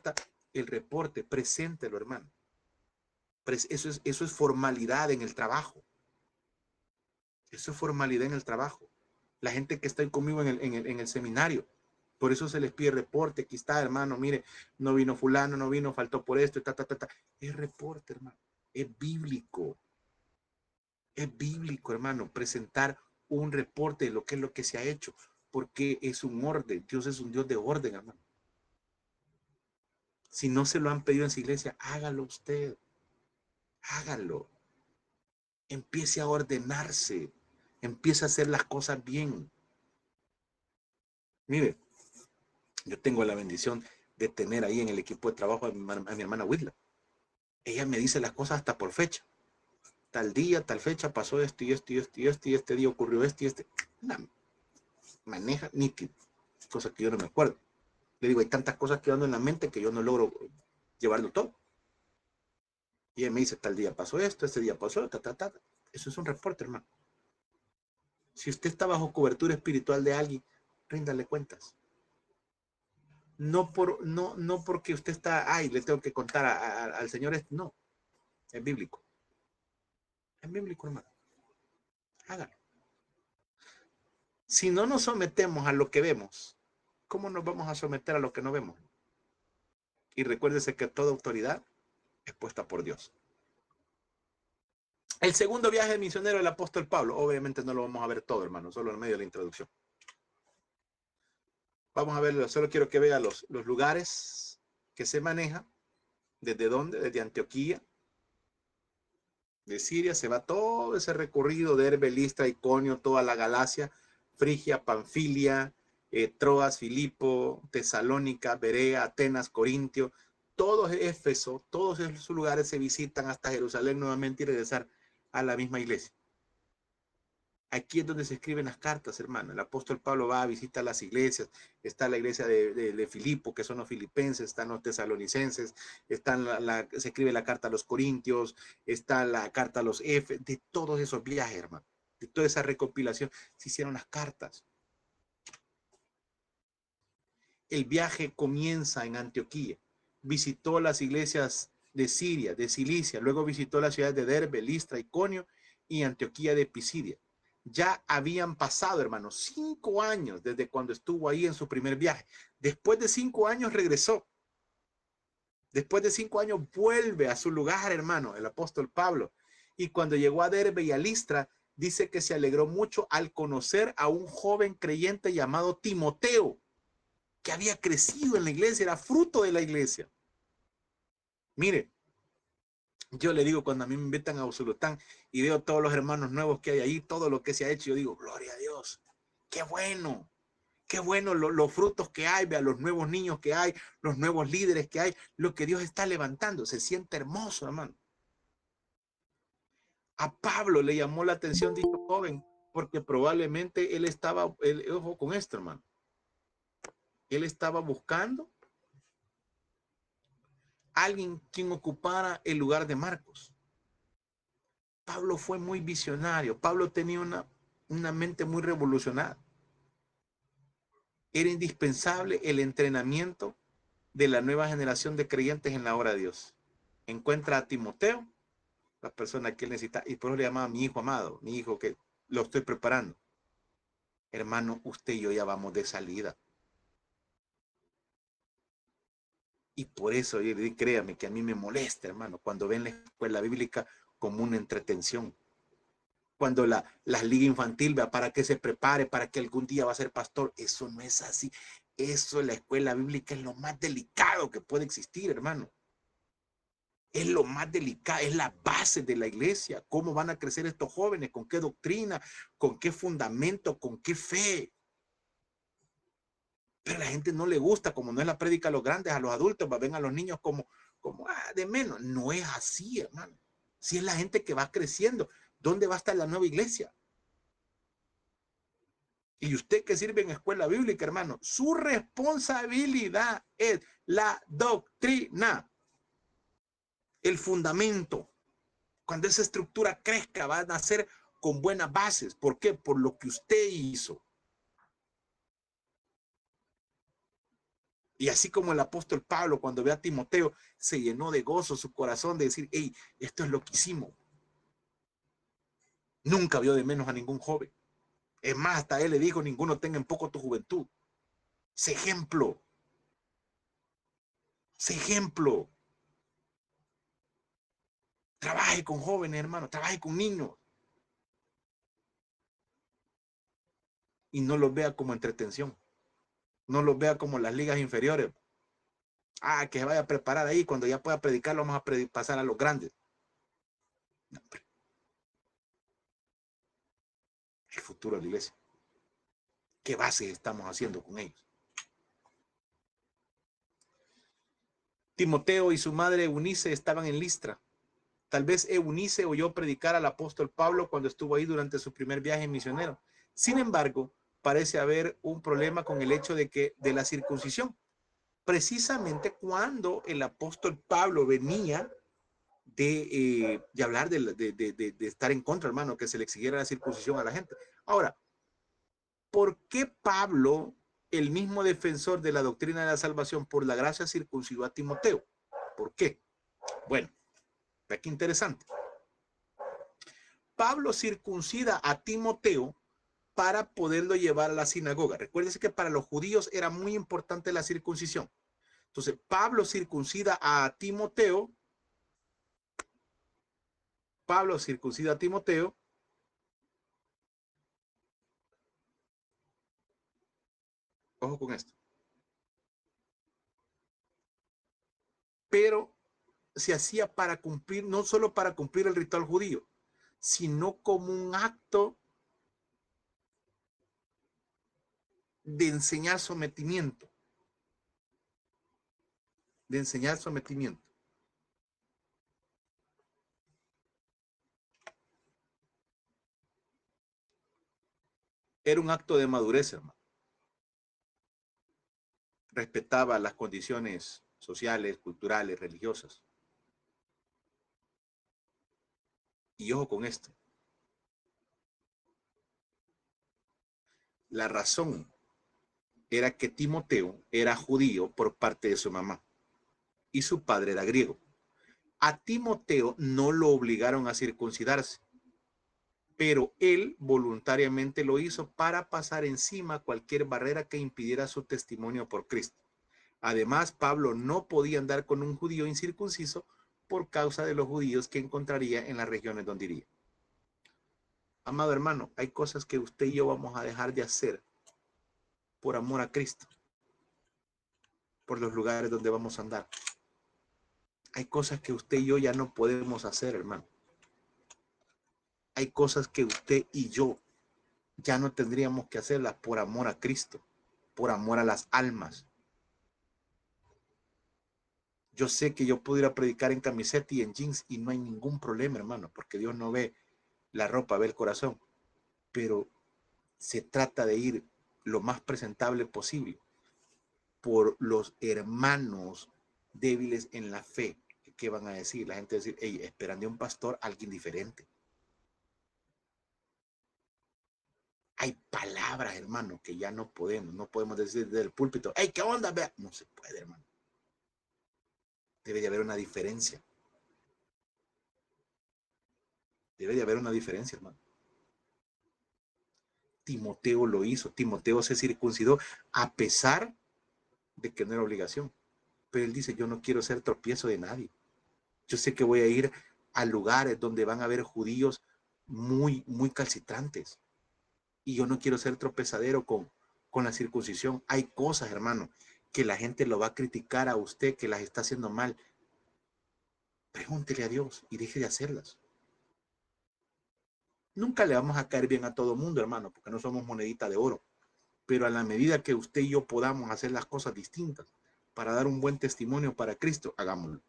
el reporte, preséntelo, hermano. Eso es formalidad en el trabajo. Eso es formalidad en el trabajo. La gente que está conmigo en el seminario, por eso se les pide reporte. Aquí está, hermano, mire, no vino fulano, no vino, faltó por esto, Es reporte, hermano. Es bíblico. Es bíblico, hermano, presentar un reporte de lo que es lo que se ha hecho, porque es un orden. Dios es un Dios de orden, hermano. Si no se lo han pedido en su iglesia, hágalo usted. Hágalo. Empiece a ordenarse. Empiece a hacer las cosas bien. Mire, yo tengo la bendición de tener ahí en el equipo de trabajo a mi hermana Whitla. Ella me dice las cosas hasta por fecha. Tal día, tal fecha pasó esto y esto y esto y esto y este día ocurrió esto y este. La maneja nítido. Cosas que yo no me acuerdo. Le digo, hay tantas cosas que ando en la mente que yo no logro llevarlo todo. Y ella me dice, tal día pasó esto, este día pasó, Eso es un reporte, hermano. Si usted está bajo cobertura espiritual de alguien, ríndale cuentas. No porque usted está, ay, le tengo que contar al Señor esto. No, es bíblico. Es bíblico, hermano. Hágalo. Si no nos sometemos a lo que vemos, ¿cómo nos vamos a someter a lo que no vemos? Y recuérdese que toda autoridad es puesta por Dios. El segundo viaje misionero del apóstol Pablo, obviamente no lo vamos a ver todo, hermano, solo en medio de la introducción. Vamos a verlo, solo quiero que vea los lugares que se maneja. ¿Desde dónde? Desde Antioquía, de Siria, se va todo ese recorrido de Derbe, Listra, Iconio, toda la Galacia, Frigia, Panfilia, Troas, Filipo, Tesalónica, Berea, Atenas, Corintio, todos Éfeso, todos esos lugares se visitan hasta Jerusalén nuevamente y regresar a la misma iglesia. Aquí es donde se escriben las cartas, hermano. El apóstol Pablo va a visitar las iglesias. Está la iglesia de Filipo, que son los filipenses, están los tesalonicenses, se escribe la carta a los corintios, está la carta a los Efesios, de todos esos viajes, hermano. De toda esa recopilación se hicieron las cartas. El viaje comienza en Antioquía. Visitó las iglesias de Siria, de Cilicia, luego visitó las ciudades de Derbe, Listra, Iconio y Antioquía de Pisidia. Ya habían pasado, hermanos, 5 años desde cuando estuvo ahí en su primer viaje. Después de 5 años regresó. Después de 5 años vuelve a su lugar, hermano, el apóstol Pablo. Y cuando llegó a Derbe y a Listra, dice que se alegró mucho al conocer a un joven creyente llamado Timoteo, que había crecido en la iglesia, era fruto de la iglesia. Mire, yo le digo, cuando a mí me invitan a Usulután y veo todos los hermanos nuevos que hay ahí, todo lo que se ha hecho, yo digo, gloria a Dios, qué bueno los frutos que hay, vea, los nuevos niños que hay, los nuevos líderes que hay, lo que Dios está levantando, se siente hermoso, hermano. A Pablo le llamó la atención dicho joven, porque probablemente ojo con esto, hermano, él estaba buscando alguien quien ocupara el lugar de Marcos. Pablo fue muy visionario. Pablo tenía una mente muy revolucionada. Era indispensable el entrenamiento de la nueva generación de creyentes en la obra de Dios. Encuentra a Timoteo, la persona que él necesita, y por eso le llamaba mi hijo amado, mi hijo que lo estoy preparando. Hermano, usted y yo ya vamos de salida. Y por eso, créame que a mí me molesta, hermano, cuando ven la escuela bíblica como una entretención. Cuando la liga infantil va para que se prepare, para que algún día va a ser pastor. Eso no es así. Eso, la escuela bíblica es lo más delicado que puede existir, hermano. Es lo más delicado, es la base de la iglesia. ¿Cómo van a crecer estos jóvenes? ¿Con qué doctrina? ¿Con qué fundamento? ¿Con qué fe? Pero a la gente no le gusta, como no es la prédica a los grandes, a los adultos, ven a los niños como de menos. No es así, hermano. Si es la gente que va creciendo, ¿dónde va a estar la nueva iglesia? Y usted que sirve en escuela bíblica, hermano, su responsabilidad es la doctrina, el fundamento. Cuando esa estructura crezca, va a nacer con buenas bases. ¿Por qué? Por lo que usted hizo. Y así como el apóstol Pablo, cuando ve a Timoteo, se llenó de gozo su corazón de decir, hey, esto es lo que hicimos. Nunca vio de menos a ningún joven. Es más, hasta él le dijo, ninguno tenga en poco tu juventud. Sé ejemplo. Sé ejemplo. Trabaje con jóvenes, hermano. Trabaje con niños. Y no los vea como entretención. No los vea como las ligas inferiores. Que se vaya a preparar ahí. Cuando ya pueda predicar, lo vamos a pasar a los grandes. No, el futuro de la iglesia. ¿Qué bases estamos haciendo con ellos? Timoteo y su madre Eunice estaban en Listra. Tal vez Eunice oyó predicar al apóstol Pablo cuando estuvo ahí durante su primer viaje misionero. Sin embargo, parece haber un problema con el hecho de la circuncisión. Precisamente cuando el apóstol Pablo venía de hablar de estar en contra, hermano, que se le exigiera la circuncisión a la gente. Ahora, ¿por qué Pablo, el mismo defensor de la doctrina de la salvación por la gracia, circuncidó a Timoteo? ¿Por qué? Bueno, ve qué interesante. Pablo circuncida a Timoteo para poderlo llevar a la sinagoga. Recuérdense que para los judíos era muy importante la circuncisión. Entonces, Pablo circuncida a Timoteo. Pablo circuncida a Timoteo. Ojo con esto. Pero se hacía para cumplir, no solo para cumplir el ritual judío, sino como un acto de enseñar sometimiento. De enseñar sometimiento. Era un acto de madurez, hermano. Respetaba las condiciones sociales, culturales, religiosas. Y ojo con esto. La razón era que Timoteo era judío por parte de su mamá y su padre era griego. A Timoteo no lo obligaron a circuncidarse, pero él voluntariamente lo hizo para pasar encima cualquier barrera que impidiera su testimonio por Cristo. Además, Pablo no podía andar con un judío incircunciso por causa de los judíos que encontraría en las regiones donde iría. Amado hermano, hay cosas que usted y yo vamos a dejar de hacer por amor a Cristo, por los lugares donde vamos a andar. Hay cosas que usted y yo ya no podemos hacer, hermano. Hay cosas que usted y yo ya no tendríamos que hacerlas por amor a Cristo, por amor a las almas. Yo sé que yo pudiera predicar en camiseta y en jeans y no hay ningún problema, hermano, porque Dios no ve la ropa, ve el corazón. Pero se trata de ir lo más presentable posible por los hermanos débiles en la fe. ¿Qué van a decir? La gente va a decir, hey, esperan de un pastor alguien diferente. Hay palabras, hermano, que ya no podemos decir desde el púlpito, hey, ¿qué onda? Vea, no se puede, hermano. Debe de haber una diferencia. Debe de haber una diferencia, hermano. Timoteo lo hizo. Timoteo se circuncidó a pesar de que no era obligación. Pero él dice, yo no quiero ser tropiezo de nadie. Yo sé que voy a ir a lugares donde van a haber judíos muy calcitrantes. Y yo no quiero ser tropezadero con la circuncisión. Hay cosas, hermano, que la gente lo va a criticar a usted que las está haciendo mal. Pregúntele a Dios y deje de hacerlas. Nunca le vamos a caer bien a todo mundo, hermano, porque no somos monedita de oro. Pero a la medida que usted y yo podamos hacer las cosas distintas para dar un buen testimonio para Cristo, hagámoslo.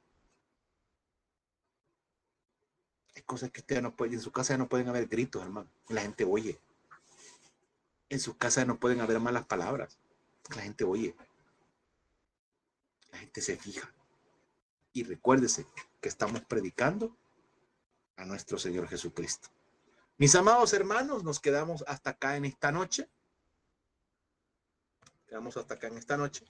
Hay cosas que usted no puede, en su casa ya no pueden haber gritos, hermano. La gente oye. En su casa no pueden haber malas palabras. La gente oye. La gente se fija. Y recuérdese que estamos predicando a nuestro Señor Jesucristo. Mis amados hermanos, nos quedamos hasta acá en esta noche. Quedamos hasta acá en esta noche.